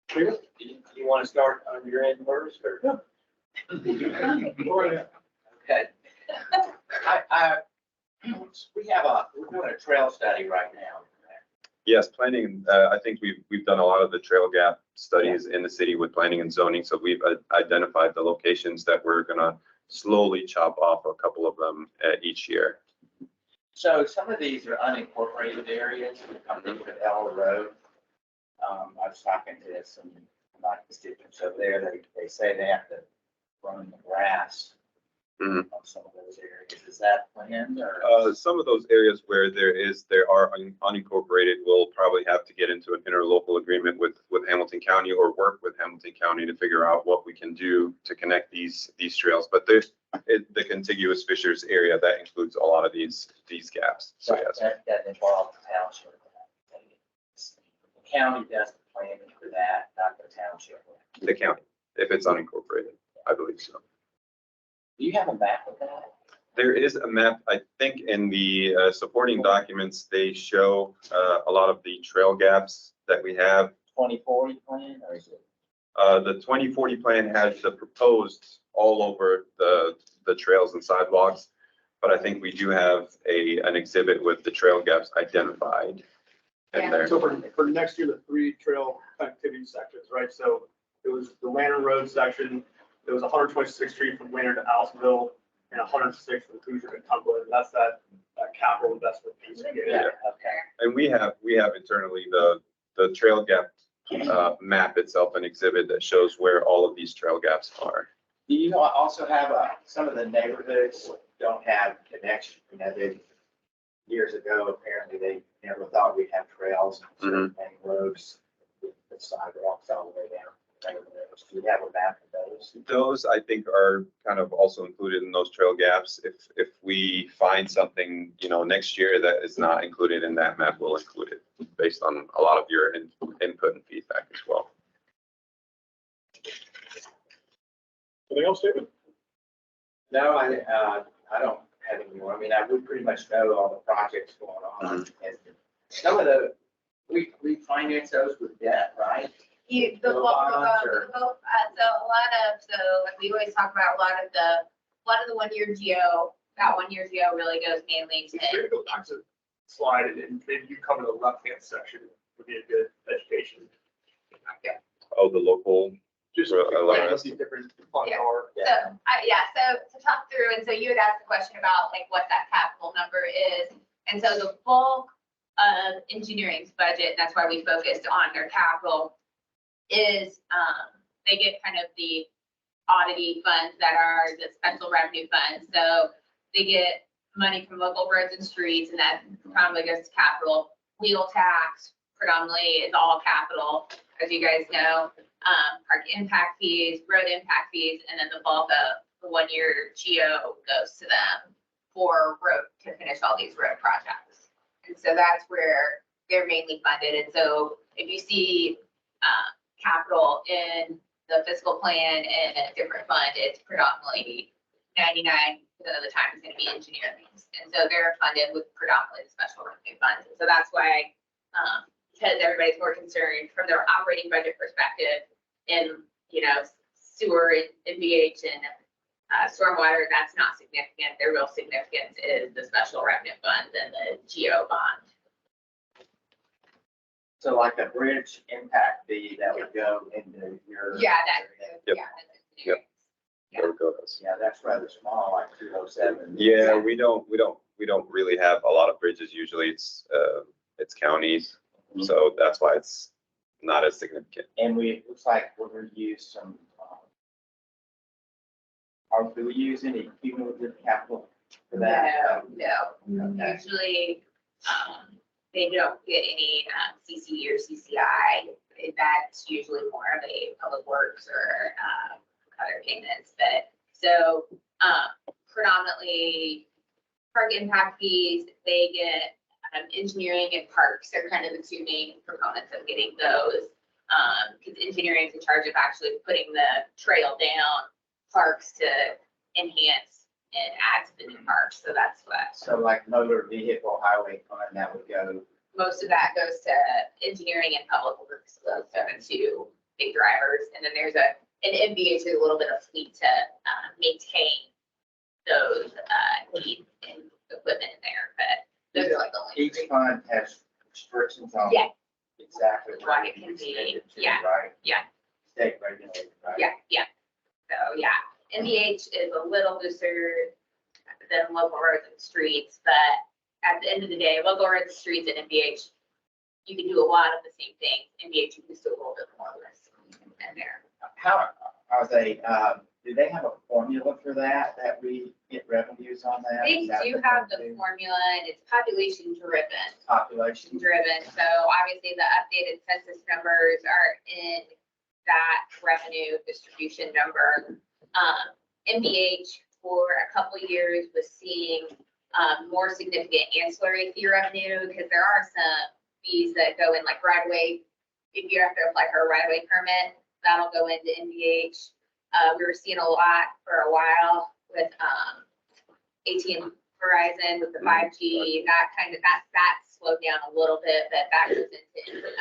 David? You want to start on your end first or? Go right ahead. Okay. We're doing a trail study right now. Yes, planning, I think we've done a lot of the trail gap studies in the city with planning and zoning. So we've identified the locations that we're gonna slowly chop off a couple of them each year. So some of these are unincorporated areas. I'm thinking of Ella Road. I was talking to some like constituents over there. They say they have to run the grass on some of those areas. Is that planned or? Some of those areas where there are unincorporated, we'll probably have to get into an interlocal agreement with Hamilton County or work with Hamilton County to figure out what we can do to connect these trails. But there's the contiguous Fishers area that includes a lot of these gaps. So yes. That involves the township. The county does the planning for that, not the township. The county, if it's unincorporated, I believe so. Do you have a map of that? There is a map, I think in the supporting documents, they show a lot of the trail gaps that we have. 2040 plan or is it? The 2040 plan has the proposed all over the trails and sidewalks, but I think we do have an exhibit with the trail gaps identified in there. So for next year, the three trail connectivity sections, right? So it was the Lantern Road section, it was 126th Street from Lantern to Allisonville, and 106th from Hoosier to Cumberland. That's that capital investment piece. Yeah, okay. And we have internally the trail gap map itself, an exhibit that shows where all of these trail gaps are. Do you also have some of the neighborhoods don't have connection, you know, they, years ago, apparently they never thought we'd have trails and roads with sidewalks all the way down. Do you have a map of those? Those, I think, are kind of also included in those trail gaps. If we find something, you know, next year that is not included in that map, we'll include it based on a lot of your input and feedback as well. Anything else, David? No, I don't have any more. I mean, we pretty much know all the projects going on. And some of the, we finance those with debt, right? So a lot of, like we always talk about a lot of the 1 year geo, that 1 year geo really goes mainly to. Maybe go back to slide and maybe you cover the left-hand section would be a good education. Oh, the local. Just For like LRS. what the different funds Yeah. are. So to talk through, and so you had asked the question about like what that capital number is. And so the bulk of engineering's budget, that's why we focused on their capital, is they get kind of the oddity funds that are the special revenue funds. So they get money from local roads and streets, and that probably goes to capital. Wheel tax predominantly is all capital, as you guys know. Park impact fees, road impact fees, and then the bulk of the 1 year geo goes to them for road, to finish all these road projects. And so that's where they're mainly funded. And so if you see capital in the fiscal plan and a different fund, it's predominantly 99% of the time it's going to be engineering. And so they're funded with predominantly the special revenue funds. And so that's why, because everybody's more concerned from their operating budget perspective in, you know, sewer and NVH and stormwater, that's not significant. Their real significance is the special revenue funds and the geo bond. So like a bridge impact fee that would go into your. Yeah, that, Yep. yeah, that's engineering. Yeah. There we go. Yeah, that's rather small, like 207. Yeah, we don't really have a lot of bridges. Usually it's counties. So that's why it's not as significant. And it looks like we're going to use some, do we use any cumulative capital for that? No. Okay. Usually, they don't get any CC or CCI. That's usually more of a public works or other payments. But so predominantly park impact fees, they get engineering and parks are kind of the two main components of getting those. Because engineering is in charge of actually putting the trail down, parks to enhance and add to the new parks. So that's what. So like motor vehicle highway fund, that would go. Most of that goes to engineering and public works. Those are the two big drivers. And then there's an MVH is a little bit of fleet to maintain those heat and equipment in there. But those are like the only Each three. fund has restrictions on. Yeah. Exactly. What where it can it's be, extended to, yeah, Right? yeah. State regulated, right? Yeah. So, yeah, NVH is a little looser than local roads and streets, but at the end of the day, local roads and streets and NVH, you can do a lot of the same things. NVH, you can just do a little bit more risk in there. How are they, do they have a formula for that we get revenues on that? They Is that do what have they the do? formula and it's population driven. Population. So obviously the updated census numbers are in that revenue distribution number. NVH for a couple years was seeing more significant ancillary fee revenue because there are some fees that go in like right away. If you have to apply for a right away permit, that'll go into NVH. We were seeing a lot for a while with AT&T Verizon with the 5G, that slowed down a little bit, but that goes into the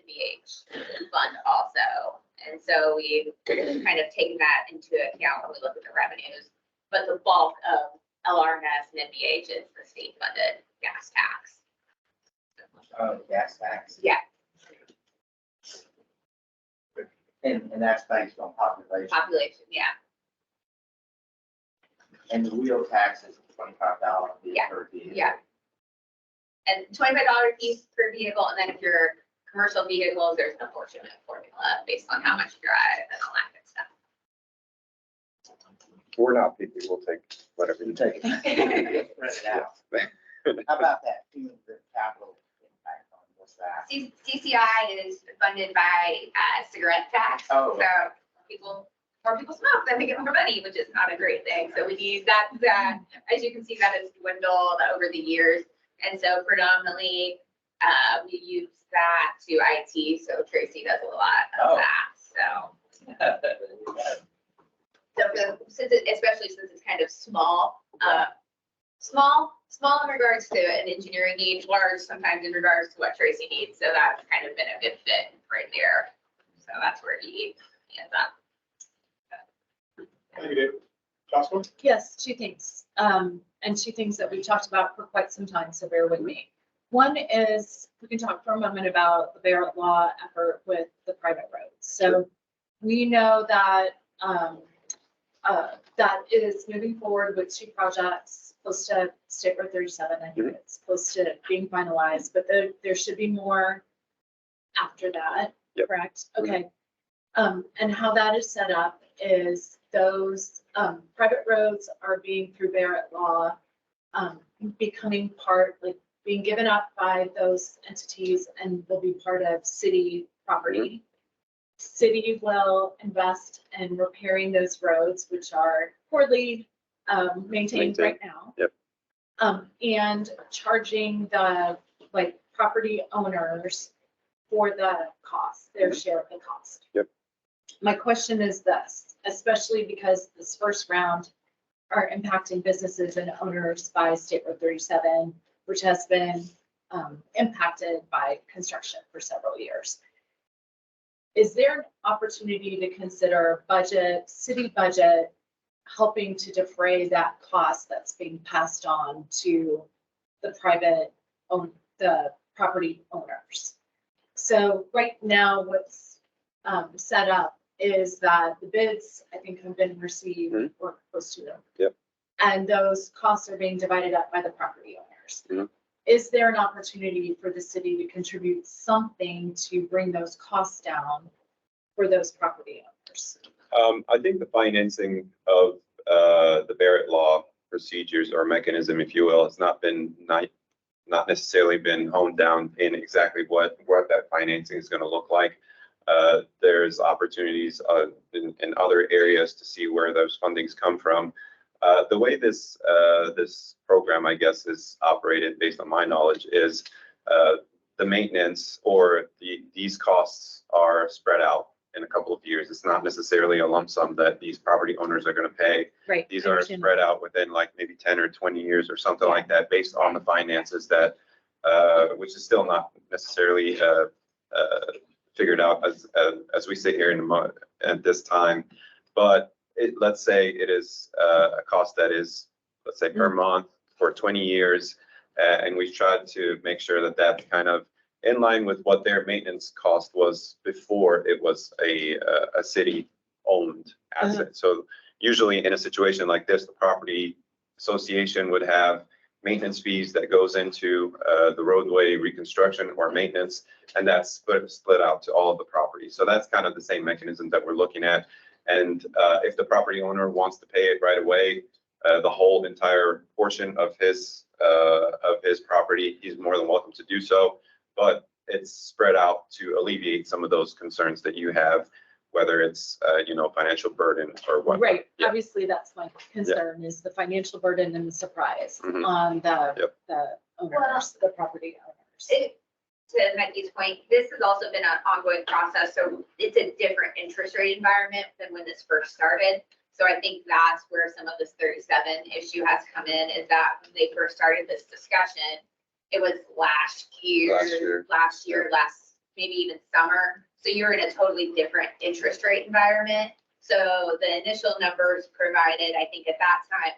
NVH fund also. And so we've kind of taken that into account when we look at the revenues. But the bulk of LRNS and NVH is the state funded gas tax. Gas tax. Yeah, And that's based on population. population, yeah. And the wheel tax is $25 Yeah, per vehicle. yeah. And $25 fees per vehicle, and then if you're commercial vehicles, there's an apportionment formula based on how much you drive and all that good stuff. We're not picky, we'll take whatever you take. Spread it out. How about that cumulative capital impact on what's that? CCI is funded by cigarette tax. Oh. So more people smoke, then they get more money, which is not a great thing. So we need that, as you can see, that has dwindled over the years. And so predominantly, we use that to IT. So Tracy does a lot of that. Especially since it's kind of small in regards to an engineering need, large sometimes in regards to what Tracy needs. So that's kind of been a good fit right there. So that's where he ends up. Thank you, Dave. Jocelyn? Yes, two things. And two things that we've talked about for quite some time, so bear with me. One is, we can talk for a moment about the Barrett Law effort with the private roads. So we know that that is moving forward with two projects close to State Road 37. I think it's close to being finalized, but there should be more after that, correct? Okay. And how that is set up is those private roads are being, through Barrett Law, becoming part, like being given up by those entities and will be part of city property. City will invest in repairing those roads, which are poorly maintained right now. And charging the property owners for the cost, their share of the cost. My question is this, especially because this first round are impacting businesses and owners by State Road 37, which has been impacted by construction for several years. Is there an opportunity to consider city budget, helping to defray that cost that's being passed on to the the property owners? So right now, what's set up is that the bids, I think, have been received or close to them. And those costs are being divided up by the property owners. Is there an opportunity for the city to contribute something to bring those costs down for those property owners? I think the financing of the Barrett Law procedures or mechanism, if you will, has not necessarily been honed down in exactly what that financing is going to look like. There's opportunities in other areas to see where those fundings come from. The way this program, I guess, is operated, based on my knowledge, is the maintenance or these costs are spread out in a couple of years. It's not necessarily a lump sum that these property owners are going to pay. Right. These are spread out within like maybe 10 or 20 years or something like that, based on the finances that, which is still not necessarily figured out as we sit here at this time. But let's say it is a cost that is, let's say, per month for 20 years. And we tried to make sure that that's kind of in line with what their maintenance cost was before it was a city-owned asset. So usually in a situation like this, the property association would have maintenance fees that goes into the roadway reconstruction or maintenance, and that's split out to all of the properties. So that's kind of the same mechanism that we're looking at. And if the property owner wants to pay it right away, the whole entire portion of his property, he's more than welcome to do so. But it's spread out to alleviate some of those concerns that you have, whether it's financial burden or what. Right. Obviously, that's my concern, is the financial burden and the surprise on the owners, the property owners. To Becky's point, this has also been an ongoing process. So it's a different interest rate environment than when this first started. So I think that's where some of this 37 issue has come in, is that when they first started this discussion, it was last year, maybe even summer. So you're in a totally different interest rate environment. So the initial numbers provided, I think at that time,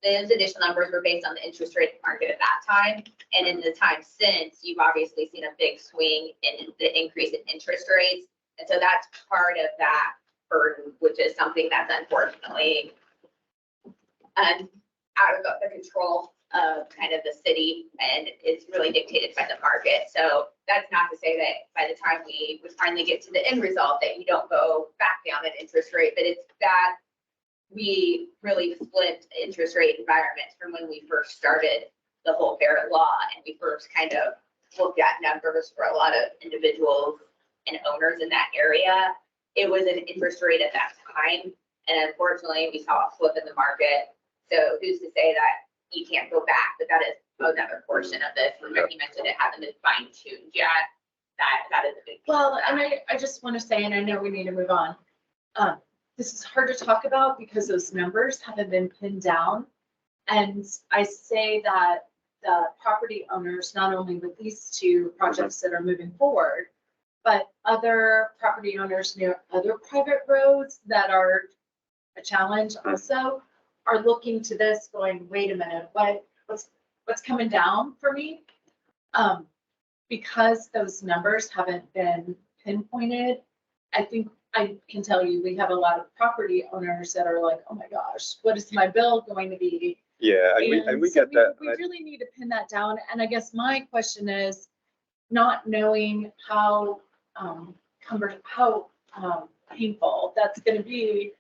those initial numbers were based on the interest rate market at that time. And in the time since, you've obviously seen a big swing in the increase in interest rates. And so that's part of that burden, which is something that's unfortunately out of the control of kind of the city, and it's really dictated by the market. So that's not to say that by the time we would finally get to the end result that you don't go back down an interest rate, but it's that we really flipped interest rate environments from when we first started the whole fair law, and we first kind of looked at numbers for a lot of individuals and owners in that area. It was an interest rate at that time, and unfortunately, we saw a flip in the market. So who's to say that you can't go back, but that is another portion of this. And like you mentioned, it hasn't been fine tuned yet. That is a big. Well, and I just want to say, and I know we need to move on. This is hard to talk about because those numbers haven't been pinned down. And I say that the property owners, not only with these two projects that are moving forward, but other property owners near other private roads that are a challenge also, are looking to this going, wait a minute, what's coming down for me? Because those numbers haven't been pinpointed, I think I can tell you, we have a lot of property owners that are like, oh my gosh, what is my bill going to be? Yeah, and we so get that. We really need to pin that down. And I guess my question is, not knowing how, painful that's gonna be,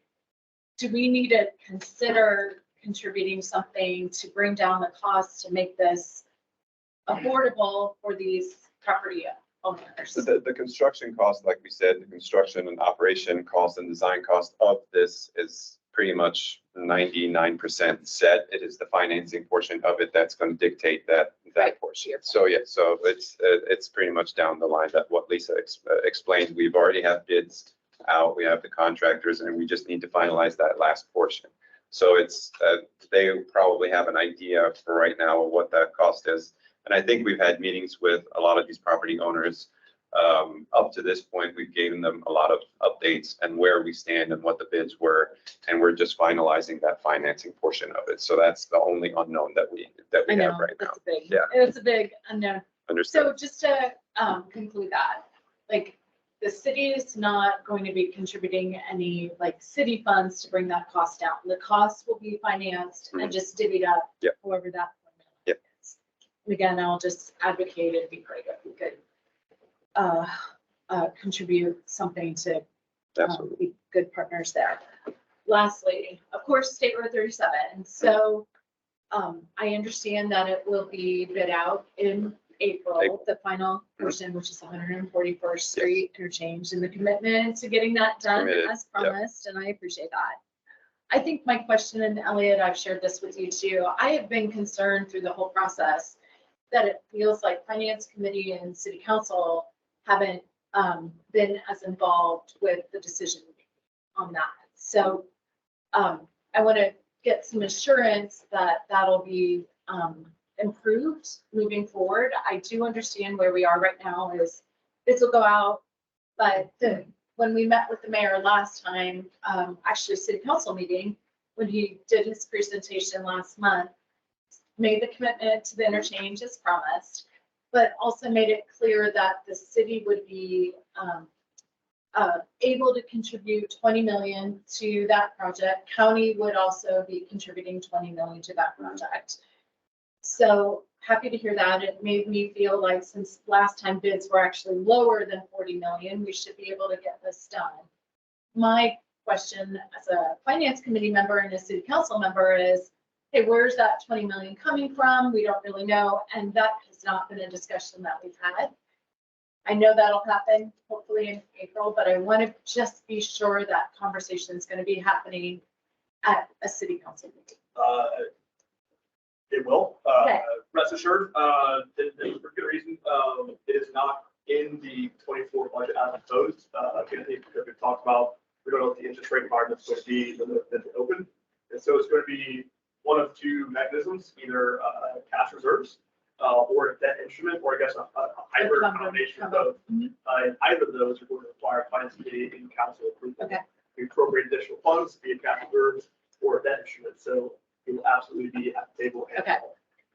do we need to consider contributing something to bring down the cost to make this affordable for these property owners? So the construction cost, like we said, the construction and operation cost and design cost of this is pretty much 99% set. It is the financing portion of it that's going to dictate that portion. So yeah, so it's pretty much down the line that what Lisa explained. We've already have bids out, we have the contractors, and we just need to finalize that last portion. So it's, they probably have an idea for right now of what that cost is. And I think we've had meetings with a lot of these property owners. Up to this point, we've given them a lot of updates and where we stand and what the bids were. And we're just finalizing that financing portion of it. So that's the only unknown that we I know, have right now. that's a big, Yeah. it's a big unknown. Understood. So just to conclude that, like, the city is not going to be contributing any like city funds to bring that cost down. The cost will be financed and just divvied up. Yep. However that. Yep. And again, I'll just advocate it'd be great if we could contribute something to Absolutely. be good partners there. Lastly, of course, State Road 37. So I understand that it will be bid out in April, the final portion, which is 141st Street interchange, and the commitment to getting that done Committed, as promised, and I appreciate that. I think my question, and Elliot, I've shared this with you too, I have been concerned through the whole process that it feels like Finance Committee and City Council haven't been as involved with the decision on that. So I want to get some assurance that that'll be improved moving forward. I do understand where we are right now is this will go out, but when we met with the mayor last time, actually city council meeting, when he did his presentation last month, made the commitment to the interchange as promised, but also made it clear that the city would be able to contribute 20 million to that project. County would also be contributing 20 million to that project. So happy to hear that. It made me feel like since last time bids were actually lower than 40 million, we should be able to get this done. My question as a finance committee member and a city council member is, hey, where's that 20 million coming from? We don't really know. And that has not been a discussion that we've had. I know that'll happen hopefully in April, but I want to just be sure that conversation is going to be happening at a city council meeting. It will. Okay. Rest assured, there's a good reason. It is not in the 24 budget as proposed. Again, because we've talked about, we don't know what the interest rate environment is going to be when it's open. And so it's going to be one of two mechanisms, either cash reserves or a debt instrument, or I guess a hybrid combination of both. And either of those are going to require finance committee and council approval. Okay. We appropriate additional funds via cash reserves or a debt instrument. So it will absolutely be at the table. Okay.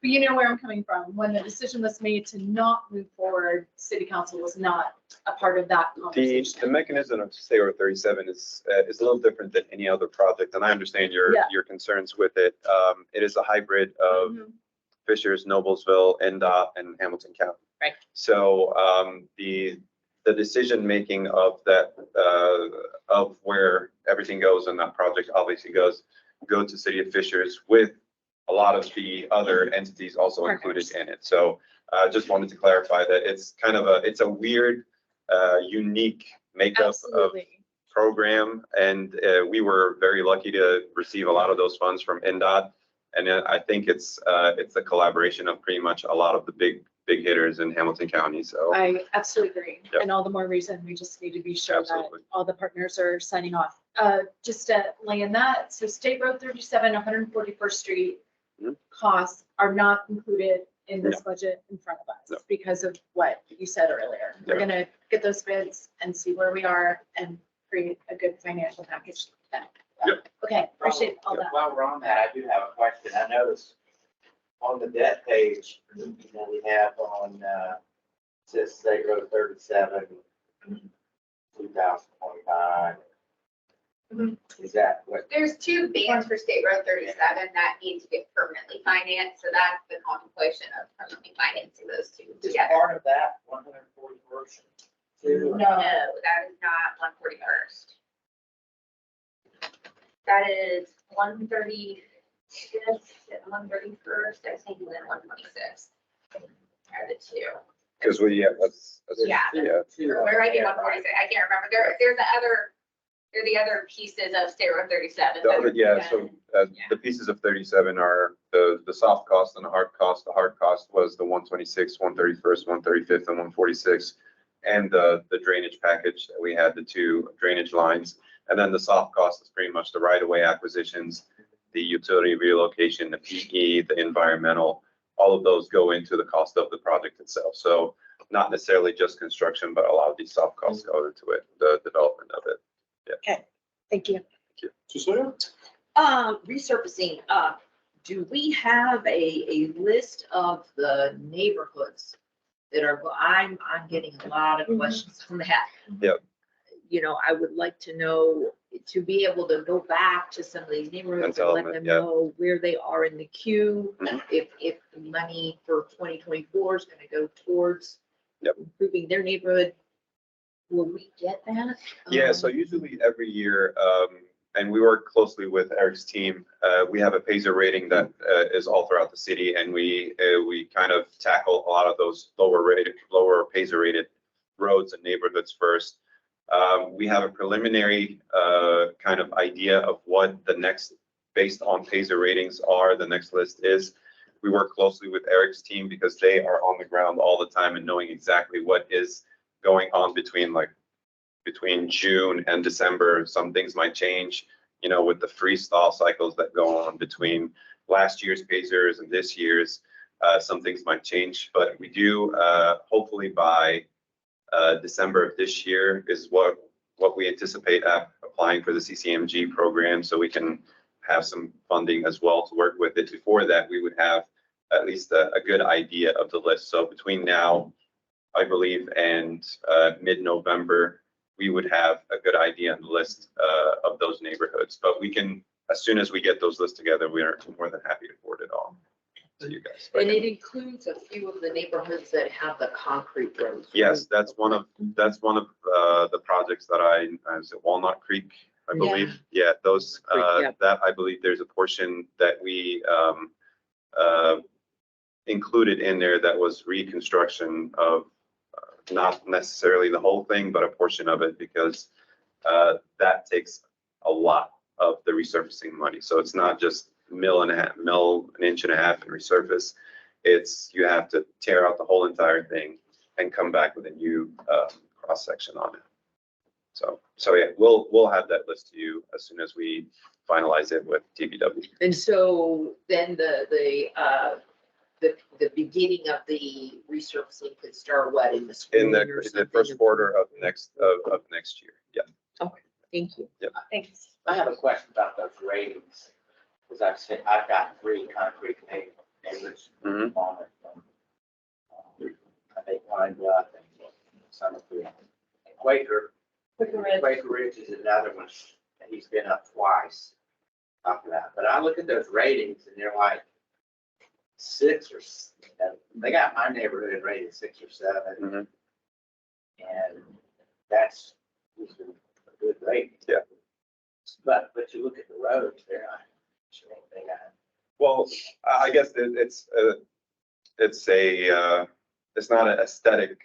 But you know where I'm coming from. When the decision was made to not move forward, city council was not a part of that The conversation. mechanism of State Road 37 is a little different than any other project, and I understand your concerns with it. It is a hybrid of Fishers, Noblesville, NDOT, and Hamilton County. Right. So the the decision-making of that, of where everything goes and that project obviously go to City of Fishers with a lot of the other entities also included in it. So just wanted to clarify that it's kind of it's a weird, unique makeup of Absolutely. program. And we were very lucky to receive a lot of those funds from NDOT. And I think it's a collaboration of pretty much a lot of the big hitters in Hamilton County. So I absolutely agree. Yep. And all the more reason we just need to be sure that Absolutely. all the partners are signing off. Just to land that, so State Road 37, 141st Street Mhm. costs are not included in this No. budget in front of us No. because of what you said earlier. We're Yeah. gonna get those bids and see where we are and create a good financial package then. Yep. Okay, appreciate all that. While we're on that, I do have a question. I noticed on the debt page, we have on, says State Road 37, 2025. Is that what? There's two bands for State Road 37 that need to get permanently financed, so that's the contemplation of permanently financing those two Is together. part of that 141st? No. No, that is not 141st. That is 135th and 131st, I think, and then 126th. Are the two. because Yeah. Where I get 146, I can't remember. There's the other pieces of State Road 37. Yeah, so the pieces of 37 are the soft cost and the hard cost. The hard cost was the 126, 131st, 135th, and 146. And the drainage package that we had, the two drainage lines. And then the soft cost is pretty much the right-of-way acquisitions, the utility relocation, the PE, the environmental, all of those go into the cost of the project itself. So not necessarily just construction, but a lot of these soft costs go into it, the development of it. Thank you. Cecilia? Resurfacing, do we have a list of the neighborhoods that are, I'm getting a lot of questions on that. Yep. You know, I would like to know, to be able to go back to some of these neighborhoods and let them yeah. know where they are in the queue. Mhm. If the money for 2024 is gonna go towards Yep. improving their neighborhood, will we get that? Yeah, so usually every year, and we work closely with Eric's team, we have a Paiser rating that is all throughout the city, and we kind of tackle a lot of those lower Paiser rated roads and neighborhoods first. We have a preliminary kind of idea of what the next, based on Paiser ratings are, the next list is. We work closely with Eric's team because they are on the ground all the time and knowing exactly what is going on between June and December. Some things might change, you know, with the freestyle cycles that go on between last year's Pacers and this year's. Some things might change, but we do, hopefully by December of this year is what we anticipate applying for the CCMG program, so we can have some funding as well to work with it. Before that, we would have at least a good idea of the list. So between now, I believe, and mid-November, we would have a good idea on the list of those neighborhoods. But we can, as soon as we get those lists together, we are more than happy to forward it on to you guys. And it includes a few of the neighborhoods that have the concrete roads. Yes, that's one of the projects that is it Walnut Creek, I believe. Yeah, those, Creek, yeah. that I believe there's a portion that we included in there that was reconstruction of not necessarily the whole thing, but a portion of it, because that takes a lot of the resurfacing money. So it's not just mill an inch and a half and resurface. It's, you have to tear out the whole entire thing and come back with a new cross section on it. So yeah, we'll have that list to you as soon as we finalize it with TBW. And so then the beginning of the resurfacing could start what, in the In spring the or the something? first quarter of next year. Yeah. Thank you. Thanks. I have a question about those ratings. Because I've got 3 concrete neighbors Mhm. on it. I think Pine Bluff and Summerfield. Quaker Ridge is another one. And he's been up twice after that. But I look at those ratings and they're like 6 or 7. They got my neighborhood rated 6 or 7. Mhm. And that's usually a good rate. Yeah. But you look at the roads, they're not, sure they got. Well, I guess it's not an aesthetic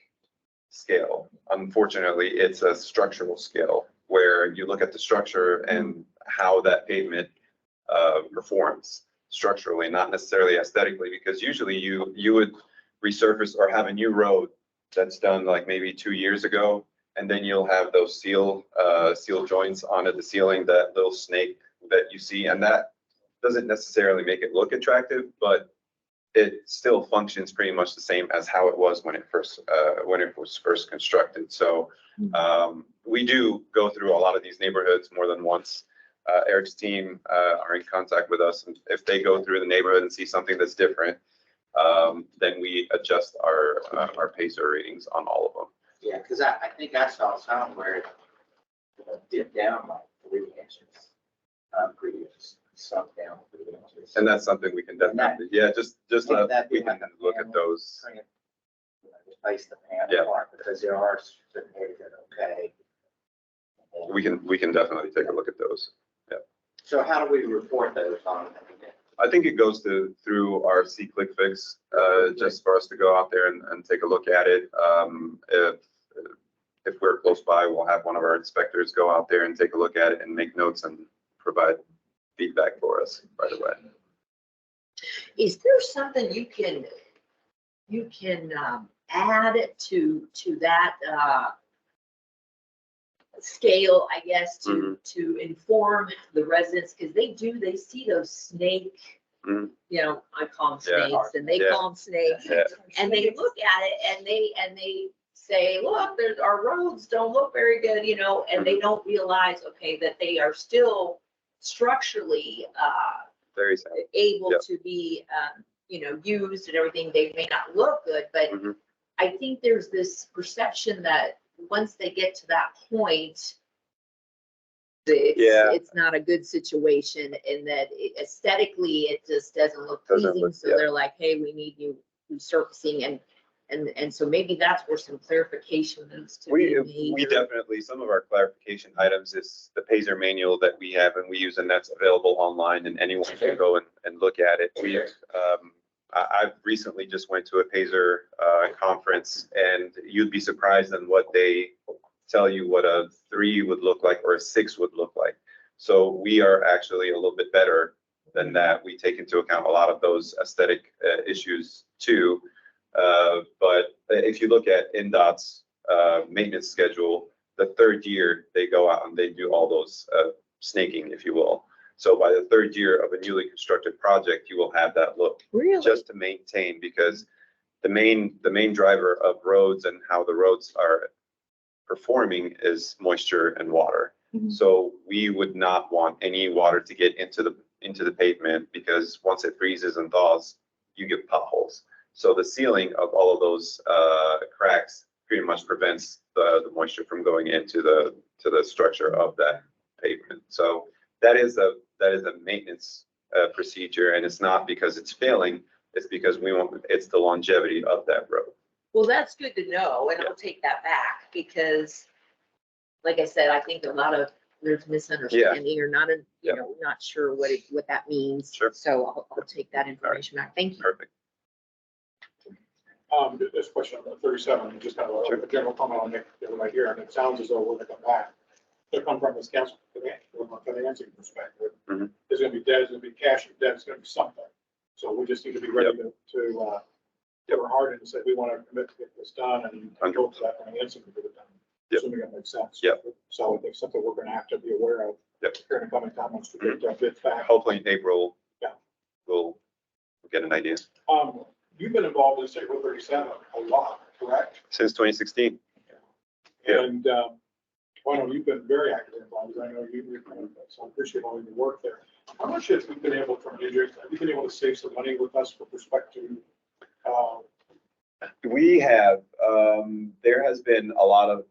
scale. Unfortunately, it's a structural scale where you look at the structure and how that pavement performs structurally, not necessarily aesthetically, because usually you would resurface or have a new road that's done like maybe 2 years ago, and then you'll have those seal joints onto the ceiling, that little snake that you see, and that doesn't necessarily make it look attractive, but it still functions pretty much the same as how it was when it was first constructed. So we do go through a lot of these neighborhoods more than once. Eric's team are in contact with us, and if they go through the neighborhood and see something that's different, then we adjust our PACER ratings on all of them. Yeah, because I think I saw some where it dipped down like 3 inches. Previous sunk down 3 inches. And that's something we can definitely, we can look at those. Replace the panel Yeah. part, because there are certain areas that are okay. We can definitely take a look at those. So how do we report those on? I think it goes through our C-Click Fix, just for us to go out there and take a look at it. If we're close by, we'll have one of our inspectors go out there and take a look at it and make notes and provide feedback for us right away. Is there something you can add to that scale, I guess, to inform the residents, because they see those snake, you know, I call them Yeah. snakes, and they call them snakes, Yeah. and they look at it and they say, look, our roads don't look very good, you know, and they don't realize, okay, that they are still structurally Very sad. able Yep. to be, you know, used and everything. They may not look good, but Mhm. I think there's this perception that once they get to that point, Yeah. it's not a good situation, and that aesthetically, it just doesn't look Doesn't pleasing. look- So yeah. they're like, hey, we need you resurfacing, and so maybe that's where some clarification needs to be We made. definitely, some of our clarification items is the PACER manual that we have and we use, and that's available online, and anyone can go and look at it. I've recently just went to a PACER conference, and you'd be surprised on what they tell you what a 3 would look like or a 6 would look like. So we are actually a little bit better than that. We take into account a lot of those aesthetic issues too. But if you look at NDOT's maintenance schedule, the 3rd year they go out and they do all those snaking, if you will. So by the 3rd year of a newly constructed project, you will have that look. Really? Just to maintain, because the main driver of roads and how the roads are performing is moisture and water. Mhm. So we would not want any water to get into the pavement, because once it freezes and thaws, you get potholes. So the sealing of all of those cracks pretty much prevents the moisture from going into the structure of that pavement. So that is a maintenance procedure, and it's not because it's failing, it's because it's the longevity of that road. Well, that's good to know, and I'll take that back, because like I said, I think there's misunderstanding or not, Yeah. not sure what that means. Sure. So I'll take that information back. Thank you. Perfect. This question about 37, just kind of Sure. a general comment on it, right here, and it sounds as though we're gonna come back. To come from this council, from a financing perspective, Mhm. there's gonna be debt, there's gonna be cash, and debt is gonna be something. So we just need to be ready to put our heart in and say, we want to commit to get this done and go to that financing to get it done. Yep. Assuming that makes sense. Yep. So I think something we're gonna have to be aware of. Yep. Here in the coming time, once we get that bid back. Hopefully in April. Yeah. We'll get an idea. You've been involved in State Road 37 a lot, correct? Since 2016. Yeah. And, well, you've been very active involved, I know so I appreciate all your work there. How much have you been able to save some money with us with respect to, We have, there has been a lot of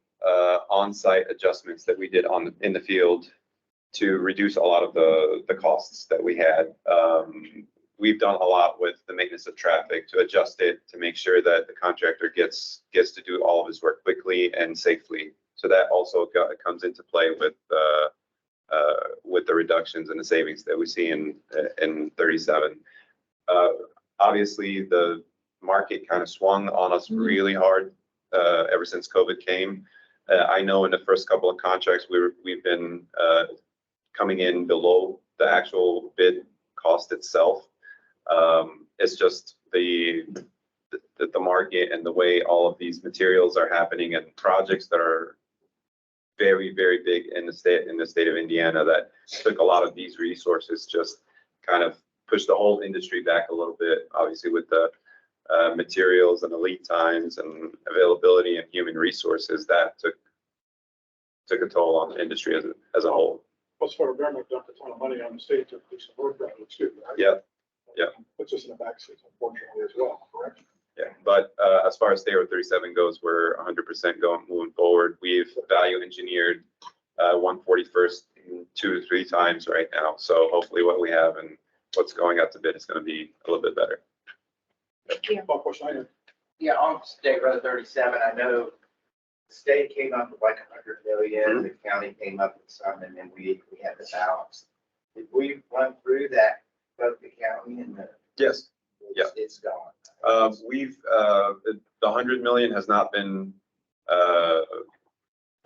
on-site adjustments that we did in the field to reduce a lot of the costs that we had. we've done a lot with the maintenance of traffic to adjust it, to make sure that the contractor gets to do all of his work quickly and safely. So that also comes into play with the reductions and the savings that we see in 37. Obviously, the market kind of swung on us really hard ever since COVID came. I know in the first couple of contracts, we've been coming in below the actual bid cost itself. It's just the market and the way all of these materials are happening and projects that are very, very big in the state of Indiana that took a lot of these resources, just kind of pushed the whole industry back a little bit, obviously with the materials and the lead times and availability and human resources that took a toll on the industry as a whole. Plus, federal government dumped a ton of money on the state to do some road projects too, right? Yeah, yeah. Puts us in the backseat, unfortunately, as well, correct? Yeah, but as far as State Road 37 goes, we're 100% moving forward. We've value engineered 141st 2 to 3 times right now. So hopefully what we have and what's going out to bid is going to be a little bit better. One question I have. Yeah, on State Road 37, I know the state came up with like 100 million, the county came up with some, and then we had the balance. Did we run through that, both the county and the? Yes. Yeah. It's gone. The 100 million has not been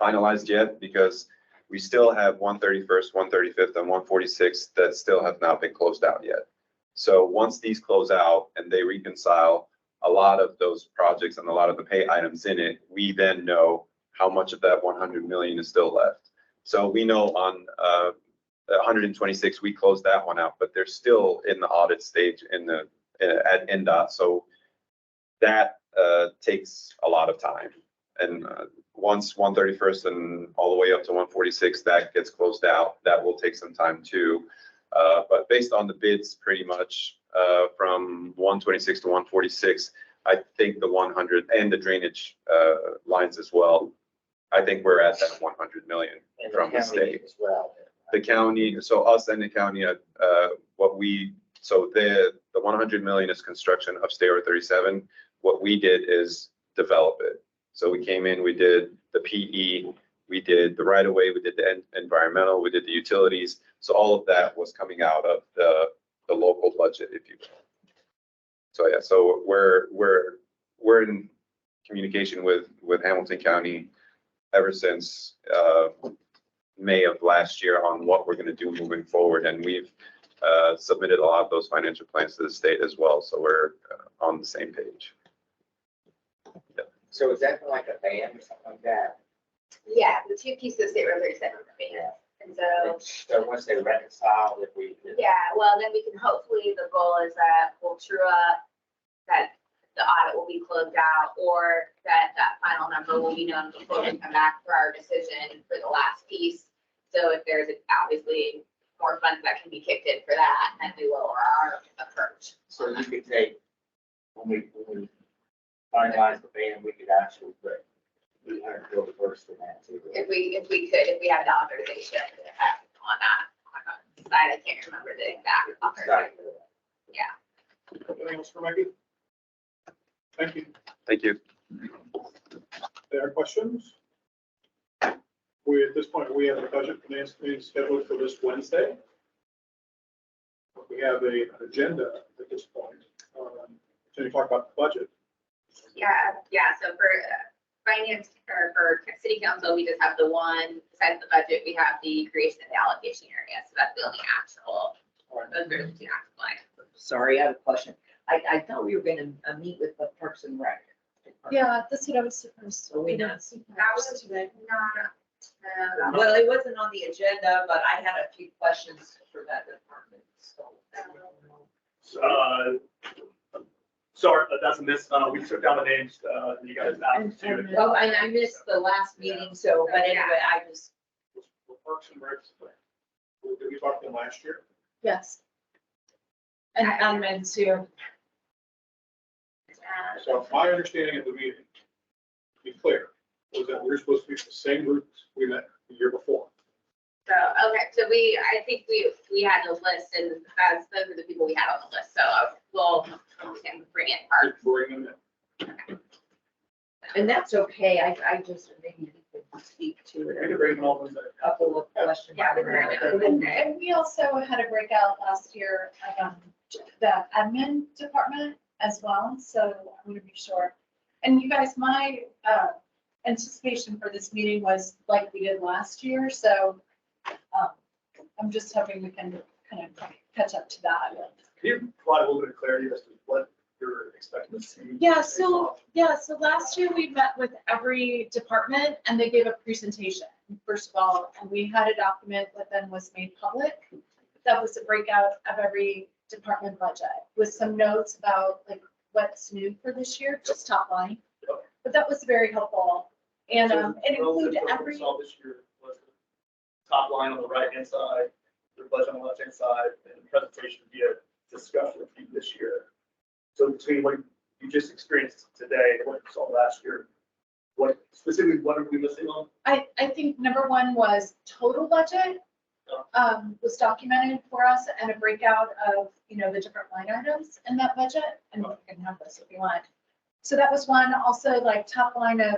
finalized yet because we still have 131st, 135th, and 146 that still have not been closed out yet. So once these close out and they reconcile a lot of those projects and a lot of the pay items in it, we then know how much of that 100 million is still left. So we know on 126, we closed that one out, but they're still in the audit stage at NDOT. So that takes a lot of time. And once 131st and all the way up to 146, that gets closed out, that will take some time too. But based on the bids, pretty much from 126 to 146, I think the 100 and the drainage lines as well, I think we're at that 100 million from the state. As well. The county, so us and the county, so the 100 million is construction of State Road 37. What we did is develop it. So we came in, we did the PE, we did the right of way, we did the environmental, we did the utilities. So all of that was coming out of the local budget, if you will. So yeah, so we're in communication with Hamilton County ever since May of last year on what we're going to do moving forward, and we've submitted a lot of those financial plans to the state as well. So we're on the same page. Yeah. So is that like a band or something like that? Yeah, the two pieces of State Road 37 are the band. And so, So once they reconcile, if we. yeah, well, then we can hopefully, the goal is that we'll true up, that the audit will be closed out, or that final number will be known before we come back for our decision for the last piece. So if there's obviously more funds that can be kicked in for that, then we lower our approach. So you could take, when we finalize the band, we could actually put 351st in that too. If we had the authorization on that side, I can't remember the exact authorization. Yeah. Anything else for Maggie? Thank you. Thank you. There are questions? At this point, we have a budget finance meeting scheduled for this Wednesday. We have an agenda at this point. Can you talk about the budget? Yeah, so for finance or for city council, we just have the one, besides the budget, we have the creation of the allocation area. So that's the only actual, those are the two actual items. Sorry, I have a question. I thought we were gonna meet with the Parks and Rec. Yeah, that's what I was supposed to. So we didn't not- see That that. was not. Well, it wasn't on the agenda, but I had a few questions for that department, so. Sorry, that's a miss. We took down the names, you guys asked to. Well, I missed the last meeting, so, but anyway, I just, The Parks and Recs, did we talk to them last year? Yes. And admin too. So my understanding of the meeting, to be clear, was that we were supposed to be the same group we met the year before. So, okay, so I think we had a list and those are the people we had on the list. So we'll can bring in parks. Bring them in. And that's okay. I just, maybe you could speak to it. We can bring them all in there. A couple of questions. Yeah, we're gonna And we also had a breakout last year of the admin department as well, so I'm gonna be sure. And you guys, my anticipation for this meeting was like we did last year, so I'm just hoping we can kind of catch up to that. Can you provide a little bit of clarity as to what you're expecting to see? Yeah, so last year we met with every department and they gave a presentation, first of all, and we had a document that then was made public. That was a breakout of every department budget with some notes about like what's new for this year, just top line. But that was very helpful. And So it included relative to what we every, saw this year was the top line on the right-hand side, the budget on the left-hand side, and the presentation via discussion with you this year. So between what you just experienced today and what you saw last year, what specifically, what are we missing on? I think number one was total budget was documented for us and a breakout of, you know, the different line items in that budget. And you can have this if you want. So that was one. Also like top line of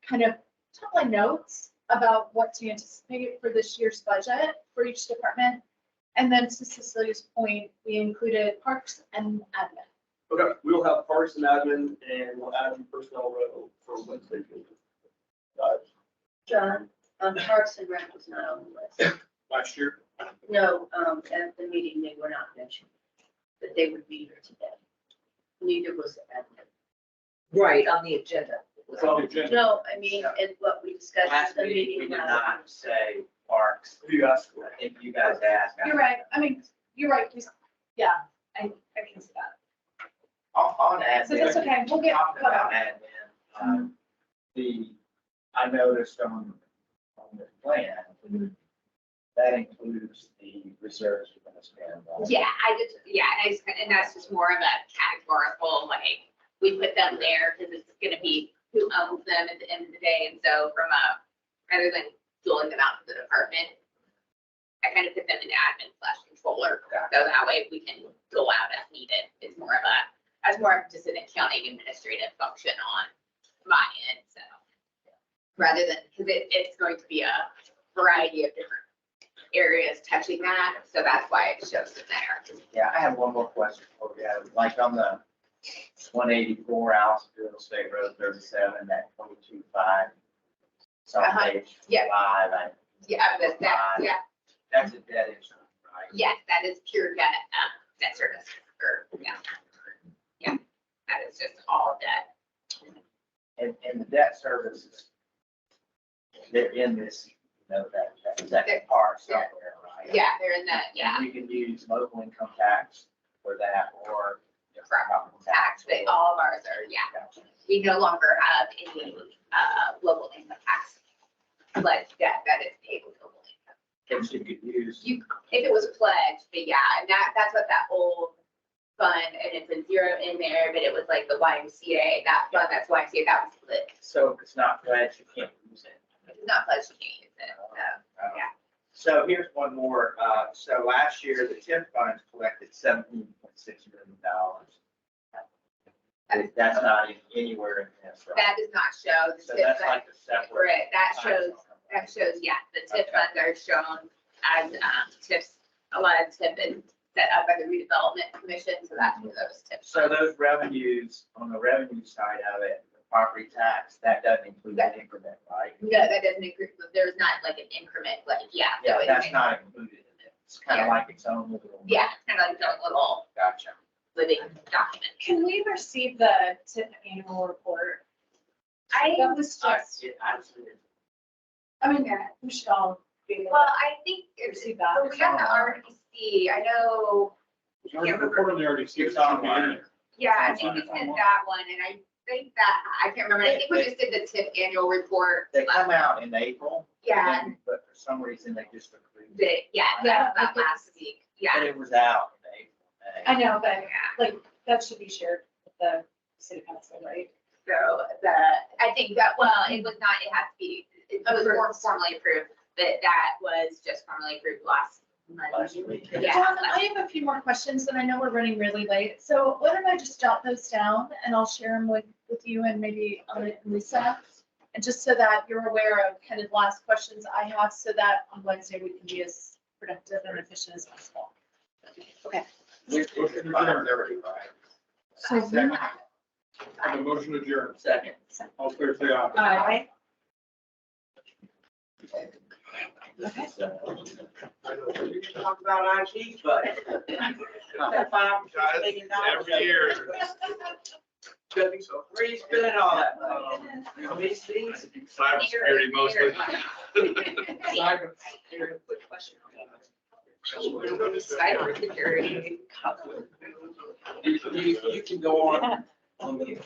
kind of top line notes about what to anticipate for this year's budget for each department. And then to Cecilia's point, we included parks and admin. Okay, we'll have parks and admin and we'll add personnel row for Wednesday. John, Parks and Rec was not on the list. Last year. No, at the meeting, they were not mentioned, that they would be here today. Neither was admin. Right, on the agenda. It's on the agenda. No, I mean, it's what we discussed at Last the meeting, meeting. we did last not say parks. Who you asked for? I think you guys asked. You're right. I mean, you're right. Yeah, I can see that. On admin. So that's okay. We'll get Talking caught about up. admin, I noticed on the plan, that includes the reserves we're gonna spend. on- Yeah, and that's just more of a categorical, like, we put them there because it's gonna be who owns them at the end of the day. And so rather than doling them out to the department, I kind of put them in admin/controller. So that way we can go out as needed. It's more of just an accounting administrative function on my end, so. Rather than, because it's going to be a variety of different areas touching that, so that's why it shows it there. Yeah, I have one more question for you. Like on the 184 Allisville State Road 37, that 22.5. It's on page Yeah. 5. Yeah, That's a debt instrument, right? yes, that is pure debt service, that is just all debt. And the debt services, they're in this, you know, that second part somewhere, right? Yeah, they're in that, yeah, And you can use local income tax for that or. property tax, but all of ours are, yeah. We no longer have any local income tax pledged debt that is paid with local income. Which you could use. If it was pledged, but yeah, and that's what that old fund, and it's a zero in there, but it was like the YMCA, that fund, that's YMCA, that was split. So if it's not pledged, you can't use it. If it's not pledged, you can't use it, so, yeah. So here's one more. So last year, the TIF funds collected $17.6 million. That's not anywhere in this, right? That does not show the So TIF that's fund. like the separate. Correct, that shows, yeah, the TIF Okay. funds are shown as TIFs, a lot of TIF is set up by the redevelopment commission, so that's where those TIFs. So those revenues, on the revenue side of it, the property tax, that doesn't include that increment, right? No, that doesn't include, there's not like an increment, like, yeah. Yeah, so that's not included in it. It's kind of Yeah. like its own little. Yeah, it's kind of like a little Gotcha. living document. Can we receive the TIP annual report? I, That was just, I mean, we should all be able well, to I think it's, receive that. so we got the RDC, I know, There's a report on the RDC. It's online. yeah, I think it's in that one, and I think that, I can't remember, I think we just did the TIF annual report. They come out in April. Yeah, But for some reason, they just approved it. yeah, Yeah, that I think last week, yeah. But it was out in April. May. I know, but Yeah. like, that should be shared with the city council, right? So I think that, well, it was not, it has to be, it was more formally approved that was just formally approved last month. Last week. Yeah. John, I have a few more questions and I know we're running really late. So why don't I just jot those down and I'll share them with you and maybe Lisa? And just so that you're aware of kind of the last questions I have so that on Wednesday we can be as productive and efficient as possible. So then, I have a motion to adjourn. Second. All clear, say aye. Aye. Okay. I know we can talk about IT, but. Every year. Where you spending all that money? These things? Cybersecurity mostly. Cybersecurity. Quick question. Cybersecurity. You can go on the